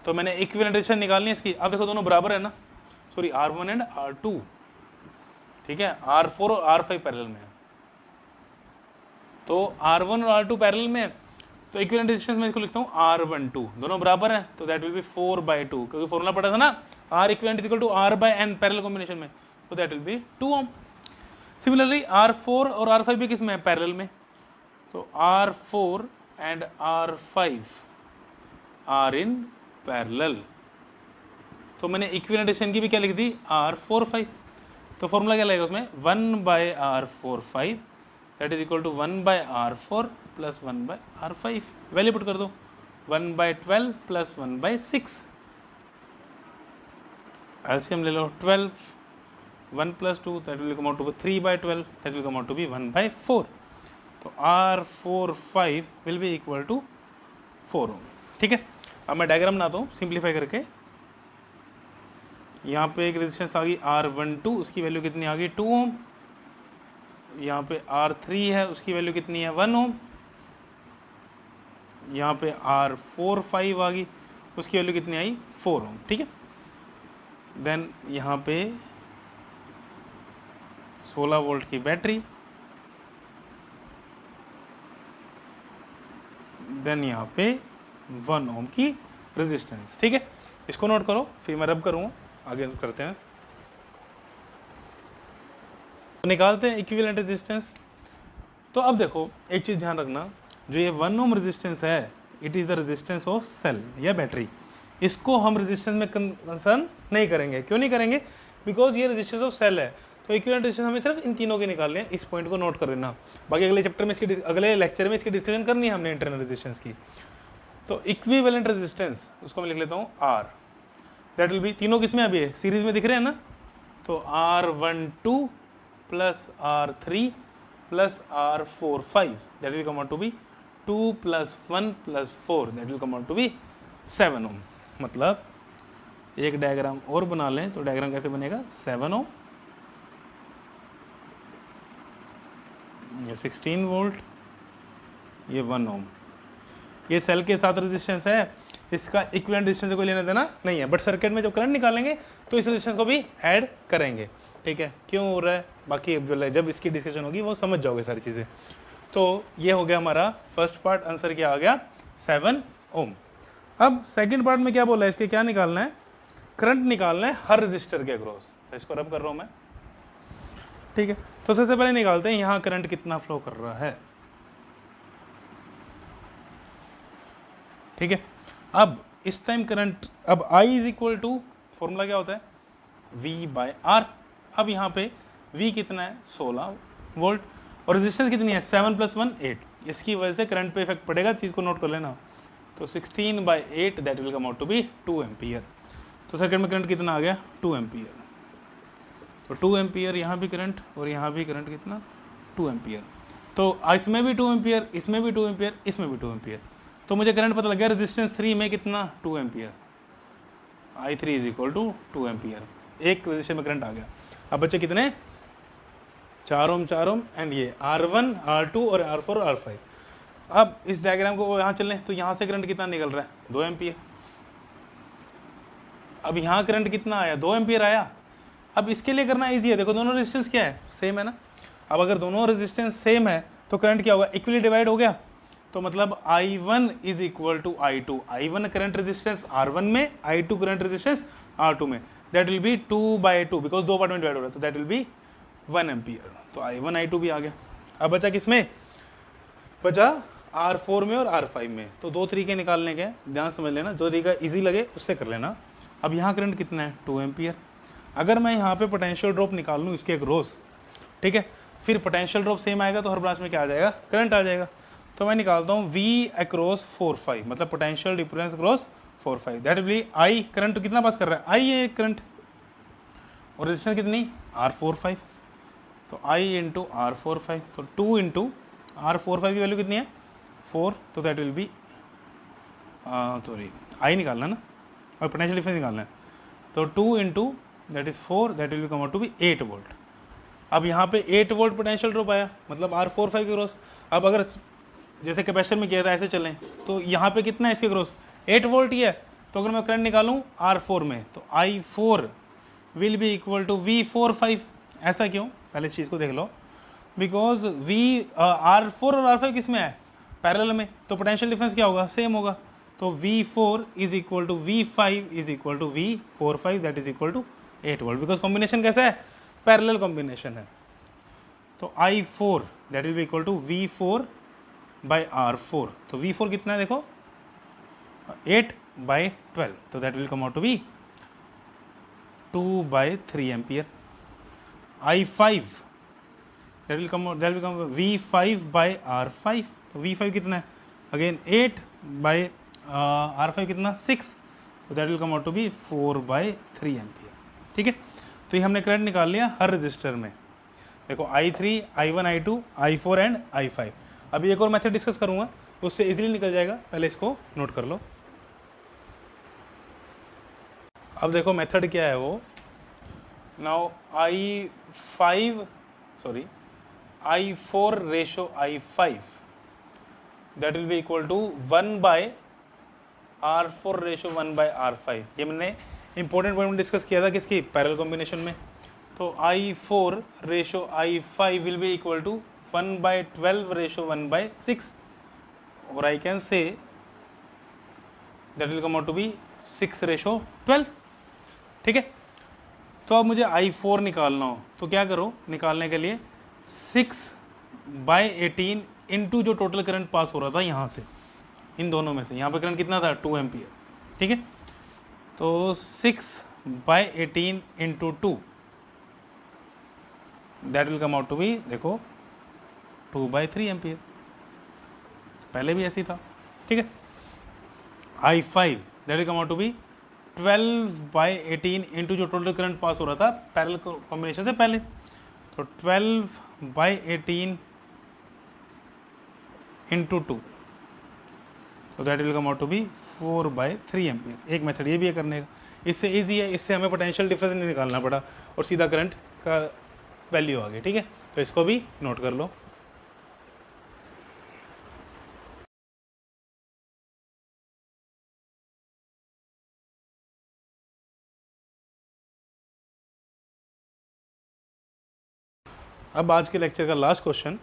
S1: तो मैंने इक्विवेलेंट रेजिस्टेंस निकालनी है इसकी। अब देखो दोनों बराबर है ना, सॉरी R1 एंड R2, ठीक है, R4 और R5 पैरेलल में है। तो R1 और R2 पैरेलल में है, तो इक्विवेलेंट रेजिस्टेंस मैं इसको लिखता हूँ R12, दोनों बराबर हैं, तो दैट विल बी 4/2, क्योंकि फॉर्मूला पढ़ा था ना R equivalent equal to R/N parallel combination में, तो that will be 2 ohm. Similarly R4 और R5 भी किस में है, पैरेलल में, तो R4 and R5 are in parallel. तो मैंने इक्विवेलेंट रेजिस्टेंस की भी क्या लिख दी, R45। तो फॉर्मूला क्या लगेगा उसमें, 1/R45 that is equal to 1/R4 plus 1/R5। Value put कर दो, 1/12 प्लस 1/6। एलसीएम ले लो 12, 1 + 2 that will come out to 3/12 that will come out to be 1/4। तो R45 will be equal to 4 ohm. ठीक है, अब मैं डायग्राम बनाता हूँ सिंप्लीफाई करके। यहाँ पे एक रेजिस्टेंस आ गई R12, उसकी वैल्यू कितनी आ गई, 2 ओम। यहाँ पे R3 है, उसकी वैल्यू कितनी है, 1 ओम। यहाँ पे R45 आ गई, उसकी वैल्यू कितनी आई, 4 ओम। ठीक है, देन यहाँ पे 16 वोल्ट की बैटरी, देन यहाँ पे 1 ओम की रेजिस्टेंस। ठीक है, इसको नोट करो, फिर मैं रब करूँगा, आगे करते हैं। तो निकालते हैं इक्विवेलेंट रेजिस्टेंस। तो अब देखो एक चीज़ ध्यान रखना, जो ये 1 ओम रेजिस्टेंस है, it is the resistance of cell या बैटरी। इसको हम रेजिस्टेंस में कंसर्न नहीं करेंगे। क्यों नहीं करेंगे, बिकॉज ये रेजिस्टेंस ऑफ सेल है। तो इक्विवेलेंट रेजिस्टेंस हमें सिर्फ इन तीनों के निकालने हैं, इस पॉइंट को नोट कर लेना। बाकी अगले चैप्टर में इसकी, अगले लेक्चर में इसकी डिस्कशन करनी है हमने इंटरनल रेजिस्टेंस की। तो इक्विवेलेंट रेजिस्टेंस उसको मैं लिख लेता हूँ R, दैट विल बी, तीनों किसमें अभी है, सीरीज में दिख रहे हैं ना, तो R12 plus R3 plus R45 that will come out to be 2 + 1 + 4 that will come out to be 7 ohm. मतलब एक डायग्राम और बना लें, तो डायग्राम कैसे बनेगा, 7 ओम, ये 16 वोल्ट, ये 1 ओम। ये सेल के साथ रेजिस्टेंस है, इसका इक्विवेलेंट रेजिस्टेंस से कोई लेना देना नहीं है, बट सर्किट में जब करंट निकालेंगे तो इस रेजिस्टेंस को भी ऐड करेंगे। ठीक है, क्यों हो रहा है, बाकी जब इसकी डिस्कशन होगी वो समझ जाओगे सारी चीज़ें। तो ये हो गया हमारा फर्स्ट पार्ट, आंसर क्या आ गया, 7 ओम। अब सेकंड पार्ट में क्या बोला है, इसके क्या निकालना है, करंट निकालना है हर रेजिस्टर के अक्रॉस। तो इसको रब कर रहा हूँ मैं। ठीक है, तो सबसे पहले निकालते हैं यहाँ करंट कितना फ्लो कर रहा है। ठीक है, अब इस टाइम करंट, अब I is equal to, formula क्या होता है, V/R। अब यहाँ पे V कितना है, 16 वोल्ट, और रेजिस्टेंस कितनी है, 7 + 1 8। इसकी वजह से करंट पे इफेक्ट पड़ेगा, चीज़ को नोट कर लेना। तो 16/8 that will come out to be 2 ampere. तो सर्किट में करंट कितना आ गया, 2 एम्पियर। तो 2 एम्पियर यहाँ भी करंट, और यहाँ भी करंट कितना, 2 एम्पियर। तो इसमें भी 2 एम्पियर, इसमें भी 2 एम्पियर, इसमें भी 2 एम्पियर। तो मुझे करंट पता लग गया, रेजिस्टेंस 3 में कितना, 2 ampere. I3 is equal to 2 ampere. एक रेजिस्टेंस में करंट आ गया। अब बच्चे कितने, 4 ओम 4 ओम, एंड ये R1 R2 और R4 और R5। अब इस डायग्राम को यहाँ चलें, तो यहाँ से करंट कितना निकल रहा है, 2 एम्पियर। अब यहाँ करंट कितना आया, 2 एम्पियर आया। अब इसके लिए करना ईजी है, देखो दोनों रेजिस्टेंस क्या है, सेम है ना। अब अगर दोनों रेजिस्टेंस सेम है तो करंट क्या होगा, इक्वली डिवाइड हो गया। तो मतलब I1 is equal to I2। I1 current resistance R1 में, I2 करंट रेजिस्टेंस R2 में, that will be 2/2, because 2 part में डिवाइड हो रहा है, तो दैट विल बी 1 एम्पियर। तो I1 I2 भी आ गया। अब बचा किसमें, बचा R4 में और R5 में। तो दो तरीके निकालने के, ध्यान समझ लेना, जो तरीका ईजी लगे उससे कर लेना। अब यहाँ करंट कितना है, 2 एम्पियर। अगर मैं यहाँ पे पोटेंशियल ड्रॉप निकाल लूँ इसके अक्रॉस, ठीक है, फिर पोटेंशियल ड्रॉप सेम आएगा, तो हर ब्रांच में क्या आ जाएगा, करंट आ जाएगा। तो मैं निकालता हूँ V अक्रॉस 4/5, मतलब potential difference across 4/5, that will I, current कितना पास कर रहा है, I है करंट, और रेजिस्टेंस कितनी, R45। तो I इंटू R45, तो 2 इंटू R45 की वैल्यू कितनी है, 4, तो that will B, sorry I निकालना ना, और पोटेंशियल डिफरेंस निकालना है। तो 2 into that is 4, that will come out to be 8 volt. अब यहाँ पे 8 वोल्ट पोटेंशियल ड्रॉप आया, मतलब R45 के क्रॉस। अब अगर जैसे कैपेसिटर में किया था ऐसे चलें, तो यहाँ पे कितना है इसके क्रॉस 8 वोल्ट ही है। तो अगर मैं करंट निकालूँ R4 में तो I4 will be equal to V45। ऐसा क्यों, पहले इस चीज़ को देख लो, बिकॉज R4 और R5 किस में है, पैरेलल में, तो पोटेंशियल डिफरेंस क्या होगा, सेम होगा। तो V4 is equal to V5 is equal to V45, that is equal to 8 volt, because combination कैसा है, पैरेलल कॉम्बिनेशन है। तो I4 that will be equal to V4 by R4। तो V4 कितना है देखो 8/12, तो that will come out to be 2/3 ampere. I5 that will come V5 by R5, तो V5 कितना है अगेन 8 बाई R5 कितना 6, तो that will come out to be 4/3 ampere. ठीक है, तो ये हमने करंट निकाल लिया हर रजिस्टर में। देखो I3, I1, I2, I4 and I5। अभी एक और मेथड डिस्कस करूंगा, उससे इजीली निकल जाएगा, पहले इसको नोट कर लो। अब देखो मेथड क्या है वो, now I4 ratio I5 that will be equal to 1/R4 ratio 1/R5। ये मैंने इंपॉर्टेंट पॉइंट डिस्कस किया था किसकी, पैरेलल कॉम्बिनेशन में। तो I4 ratio I5 will be equal to 1/12 ratio 1/6, और I can say that will come out to be 6/12। ठीक है, तो अब मुझे I4 निकालना हो तो क्या करो, निकालने के लिए 6/18 इंटू जो टोटल करंट पास हो रहा था यहाँ से, इन दोनों में से, यहाँ पे करंट कितना था 2 एम्पियर। ठीक है, तो 6/18 into 2 that will come out to be देखो 2/3 एम्पियर, पहले भी ऐसी था। ठीक है, I5 that will come out to be 12/18 into जो टोटल करंट पास हो रहा था पैरेलल कॉम्बिनेशन से पहले, तो 12/18 इंटू 2, तो that will come out to be 4/3 ampere. एक मेथड ये भी है करने का, इससे इजी है, इससे हमें पोटेंशियल डिफरेंस नहीं निकालना पड़ा और सीधा करंट का वैल्यू आ गई। ठीक है, तो इसको भी नोट कर लो। अब आज के लेक्चर का लास्ट क्वेश्चन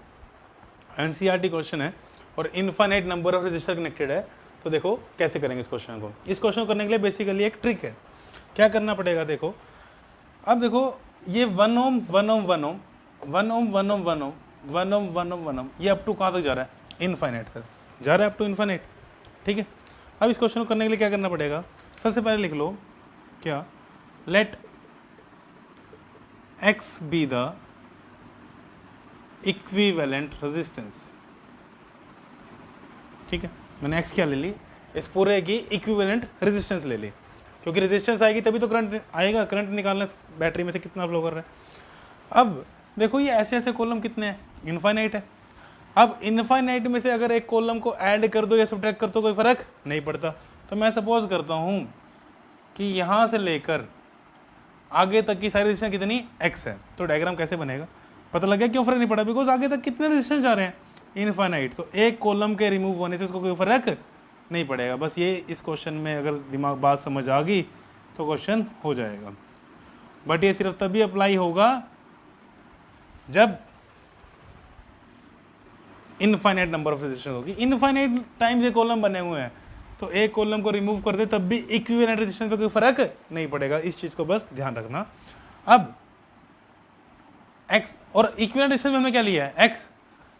S1: एनसीईआरटी क्वेश्चन है और infinite number of register connected है। तो देखो कैसे करेंगे इस क्वेश्चन को। इस क्वेश्चन को करने के लिए बेसिकली एक ट्रिक है, क्या करना पड़ेगा देखो। अब देखो ये 1 ओम 1 ओम 1 ओम 1 ओम 1 ओम 1 ओम 1 ओम 1 ओम 1 ओम, ये अप टू कहाँ तक जा रहा है, इनफाइनाइट तक जा रहा है, अप टू इनफाइनाइट। ठीक है, अब इस क्वेश्चन को करने के लिए क्या करना पड़ेगा, सबसे पहले लिख लो क्या, let x be the equivalent resistance. ठीक है, मैंने एक्स क्या ले ली, इस पूरे की इक्विवेलेंट रेजिस्टेंस ले ली, क्योंकि रेजिस्टेंस आएगी तभी तो करंट आएगा, करंट निकालना बैटरी में से कितना फ्लो कर रहा है। अब देखो ये ऐसे ऐसे कॉलम कितने हैं, इनफाइनाइट है। अब इनफाइनाइट में से अगर एक कॉलम को ऐड कर दो या सब्ट्रैक्ट कर दो कोई फर्क नहीं पड़ता। तो मैं सपोज करता हूँ कि यहाँ से लेकर आगे तक की सारी रेजिस्टेंस कितनी एक्स है, तो डायग्राम कैसे बनेगा, पता लग गया क्यों फर्क नहीं पड़ा, बिकॉज आगे तक कितने रेजिस्टेंस जा रहे हैं, इनफाइनाइट। तो एक कॉलम के रिमूव होने से उसको कोई फर्क नहीं पड़ेगा। बस ये इस क्वेश्चन में अगर दिमाग बात समझ आ गई तो क्वेश्चन हो जाएगा। बट ये सिर्फ तभी अप्लाई होगा जब इनफाइनाइट नंबर ऑफ रेजिस्टेंस होगी। इनफाइनाइट टाइम ये कॉलम बने हुए हैं, तो एक कॉलम को रिमूव कर दे तब भी इक्विवेलेंट रेजिस्टेंस पे कोई फर्क नहीं पड़ेगा, इस चीज को बस ध्यान रखना। अब x और इक्विवेलेंट रेजिस्टेंस में हमने क्या लिया है, x।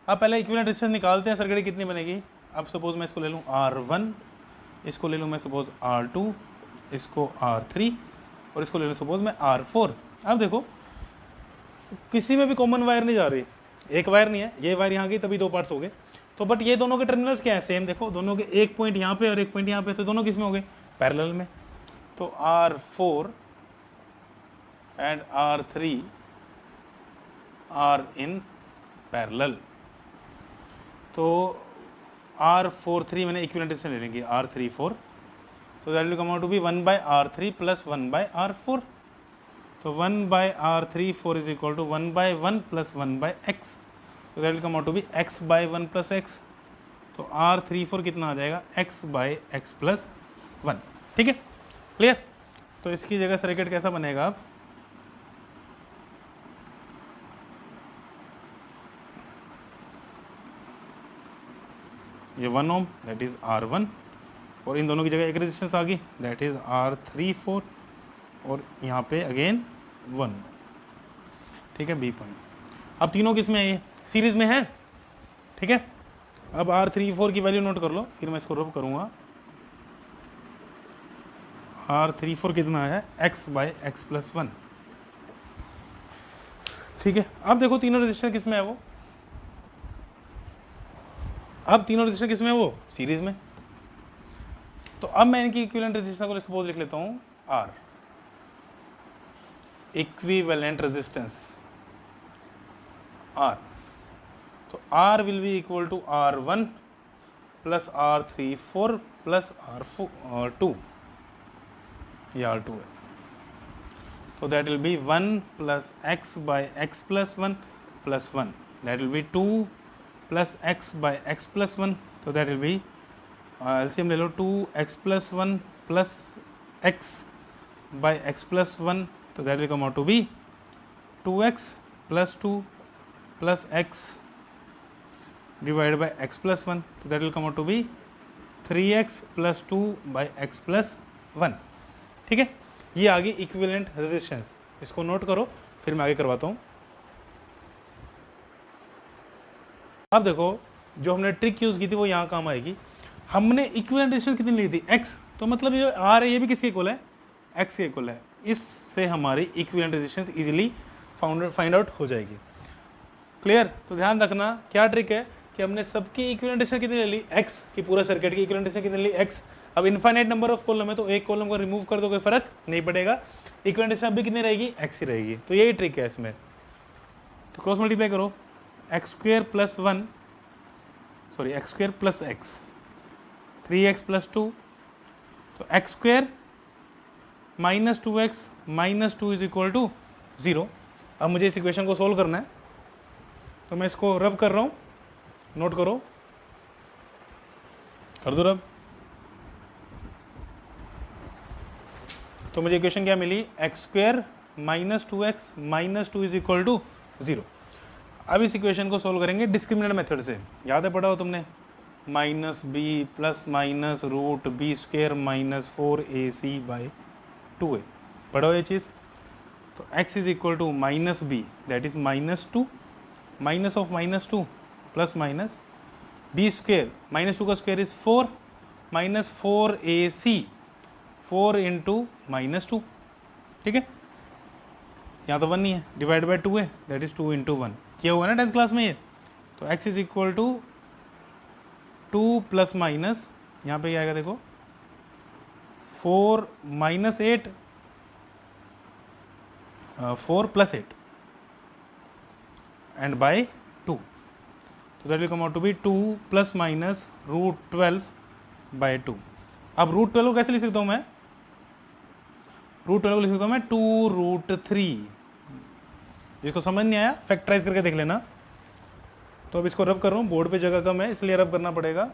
S1: अब पहले इक्विवेलेंट रेजिस्टेंस निकालते हैं, सर्किट कितनी बनेगी। अब सपोज मैं इसको ले लूँ R1, इसको ले लूँ मैं सपोज R2, इसको R3 और इसको ले लूँ सपोज मैं R4। अब देखो किसी में भी कॉमन वायर नहीं जा रही, एक वायर नहीं है, ये वायर यहाँ गई तभी दो पार्ट्स हो गए। तो बट ये दोनों के टर्मिनल्स क्या है, सेम देखो, दोनों के एक पॉइंट यहाँ पे और एक पॉइंट यहाँ पे, तो दोनों किस में हो गए, पैरेलल में। तो R4 and R3 are in parallel. तो R43 मैंने इक्विवेलेंट रेजिस्टेंस ले लेंगे R34, तो that will come out to be 1/R3 plus 1/R4। तो 1/R34 is equal to 1/1 plus 1/x, तो that will come out to be x/1 plus x। तो R34 कितना आ जाएगा, x बाई एक्स प्लस 1। ठीक है, क्लियर। तो इसकी जगह सर्किट कैसा बनेगा अब, ये 1 ओम दैट इज R1 और इन दोनों की जगह एक रेजिस्टेंस आ गई दैट इज R34 और यहाँ पे अगेन 1। ठीक है, बी पॉइंट। अब तीनों किस में है, ये सीरीज में है। ठीक है, अब R34 की वैल्यू नोट कर लो, फिर मैं इसको रब करूँगा। R34 कितना है, x बाई एक्स प्लस 1। ठीक है, अब देखो तीनों रेजिस्टेंस किस में है वो, अब तीनों रेजिस्टेंस किस में है वो, सीरीज में। तो अब मैं इनकी इक्विवेलेंट रेजिस्टेंस को सपोज लिख लेता हूँ R, इक्विवेलेंट रेजिस्टेंस R। तो R will be equal to R1 plus R34 plus R2, ये R2 है। तो that will be 1 plus x by x plus 1 plus 1, that will be 2 plus x by x plus 1, तो that will be LCM ले लो 2x plus 1 plus x by x plus 1, तो that will come out to be 2x plus 2 plus x divide by x plus 1, तो that will come out to be 3x plus 2 by x plus 1। ठीक है, ये आ गई equivalent resistance, इसको note करो फिर मैं आगे करवाता हूँ। अब देखो जो हमने ट्रिक यूज़ की थी वो यहाँ काम आएगी। हमने इक्विवेलेंट रेजिस्टेंस कितनी ली थी, x, तो मतलब ये R है ये भी किसके इक्वल है, x के इक्वल है। इससे हमारी equivalent resistance easily find out हो जाएगी। क्लियर। तो ध्यान रखना क्या ट्रिक है कि हमने सबकी इक्विवेलेंट रेजिस्टेंस कितनी ले ली, x की, पूरा सर्किट की इक्विवेलेंट रेजिस्टेंस कितनी ली, x। अब इनफाइनाइट नंबर ऑफ कॉलम है तो एक कॉलम को रिमूव कर दो कोई फर्क नहीं पड़ेगा, इक्विवेलेंट रेजिस्टेंस भी कितनी रहेगी, x ही रहेगी। तो यही ट्रिक है इसमें। तो क्रॉस मल्टीप्लाई करो, x square plus 1 sorry x square plus x 3x plus 2, तो x square minus 2x minus 2 is equal to 0। अब मुझे इस इक्वेशन को सोल्व करना है तो मैं इसको रब कर रहा हूँ, नोट करो, कर दो रब। तो मुझे इक्वेशन क्या मिली, x square minus 2x minus 2 is equal to 0। अब इस इक्वेशन को सोल्व करेंगे डिस्क्रिमिनेंट मेथड से, याद है पढ़ा हो तुमने, minus b plus minus root b square minus 4ac by 2a, पढ़ो ये चीज़। तो x is equal to minus b that is minus 2 minus of minus 2 plus minus b square minus 2 का square is 4 minus 4ac 4 into minus 2। ठीक है, यहाँ तो 1 नहीं है, डिवाइड बाई 2 है दैट इज 2 इंटू 1, किया हुआ है ना 10th क्लास में ये। तो x is equal to 2 plus minus यहाँ पे क्या आएगा देखो 4 माइनस 8 4 प्लस 8 एंड बाई 2, तो that will come out to be 2 plus minus root 12 by 2। अब रूट 12 को कैसे लिख सकता हूँ मैं, रूट 12 को लिख सकता हूँ मैं 2 रूट 3। जिसको समझ नहीं आया फैक्टराइज करके देख लेना। तो अब इसको रब कर रहा हूँ, बोर्ड पे जगह कम है इसलिए रब करना पड़ेगा।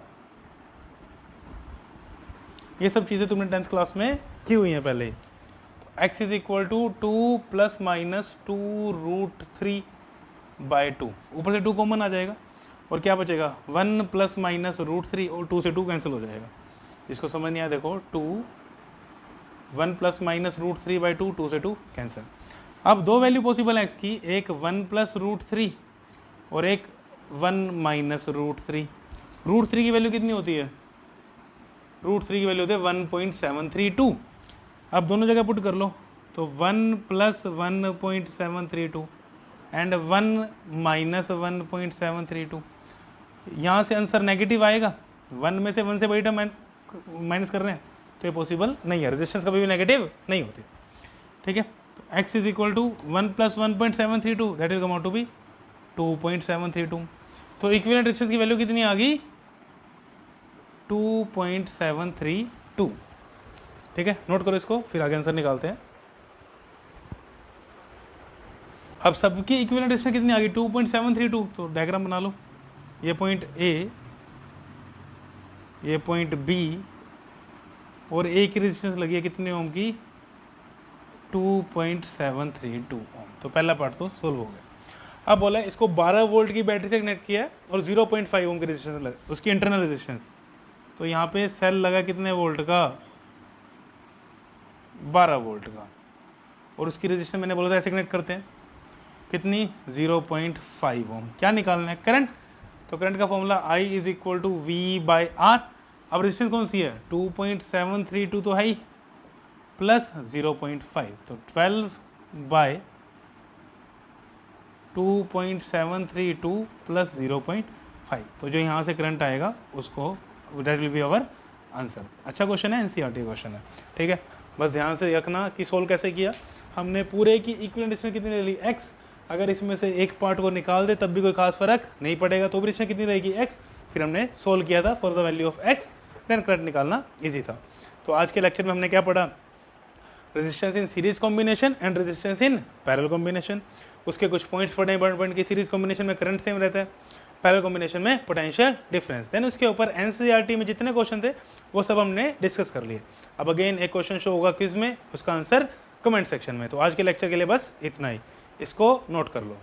S1: ये सब चीज़ें तुमने 10th क्लास में की हुई हैं पहले। तो x is equal to 2 plus minus 2 root 3 by 2, ऊपर से 2 कॉमन आ जाएगा और क्या बचेगा 1 प्लस माइनस रूट 3 और 2 से 2 कैंसिल हो जाएगा। इसको समझ नहीं आया देखो 1 प्लस माइनस रूट 3 बाई 2, 2 से 2 कैंसिल। अब दो वैल्यू पॉसिबल है x की, एक 1 प्लस रूट 3 और एक 1 माइनस रूट 3। रूट 3 की वैल्यू कितनी होती है, रूट 3 की वैल्यू होती है 1.732। अब दोनों जगह पुट कर लो, तो 1 प्लस 1.732 एंड 1 माइनस 1.732। यहाँ से आंसर नेगेटिव आएगा, 1 में से 1 से बड़ी टर्म माइनस कर रहे हैं तो ये पॉसिबल नहीं है, रेजिस्टेंस कभी भी नेगेटिव नहीं होती। ठीक है, तो x is equal to 1 plus 1.732 that will come out to be 2.732। तो इक्विवेलेंट रेजिस्टेंस की वैल्यू कितनी आ गई 2.732। ठीक है, नोट करो इसको, फिर आगे आंसर निकालते हैं। अब सबकी इक्विवेलेंट रेजिस्टेंस कितनी आ गई 2.732। तो डायग्राम बना लो, ये पॉइंट A ये पॉइंट बी और ए की रेजिस्टेंस लगी है कितने ओम की 2.732 ओम। तो पहला पार्ट तो सोल्व हो गया। अब बोला है इसको 12 वोल्ट की बैटरी से कनेक्ट किया है और 0.5 ओम की रेजिस्टेंस लगा, उसकी इंटरनल रेजिस्टेंस। तो यहाँ पे सेल लगा कितने वोल्ट का 12 वोल्ट का, और उसकी रेजिस्टेंस मैंने बोला था ऐसे कनेक्ट करते हैं कितनी 0.5 ओम। क्या निकालना है करंट, तो करंट का formula I is equal to V/R। अब रेजिस्टेंस कौन सी है 2.732 तो है ही प्लस 0.5, तो 12/2.732 प्लस 0.5। तो जो यहाँ से करंट आएगा उसको that will be our answer. अच्छा क्वेश्चन है, एनसीईआरटी क्वेश्चन है, ठीक है। बस ध्यान से रखना कि सोल्व कैसे किया। हमने पूरे की इक्विवेलेंट डिस्टेंस कितनी ले ली x, अगर इसमें से एक पार्ट को निकाल दे तब भी कोई खास फर्क नहीं पड़ेगा, तो भी डिस्टेंस कितनी रहेगी x। फिर हमने सोल्व किया था for the value of x, then current निकालना इजी था। तो आज के लेक्चर में हमने क्या पढ़ा, resistance in series combination and resistance in parallel combination. उसके कुछ पॉइंट्स पढ़े इंपॉर्टेंट पॉइंट की, सीरीज कॉम्बिनेशन में करंट सेम रहता है, पैरेलल कॉम्बिनेशन में पोटेंशियल डिफरेंस। देन उसके ऊपर एनसीईआरटी में जितने क्वेश्चन थे वो सब हमने डिस्कस कर लिए। अब अगेन एक क्वेश्चन शो होगा क्विज में, उसका आंसर कमेंट सेक्शन में। तो आज के लेक्चर के लिए बस इतना ही, इसको नोट कर लो।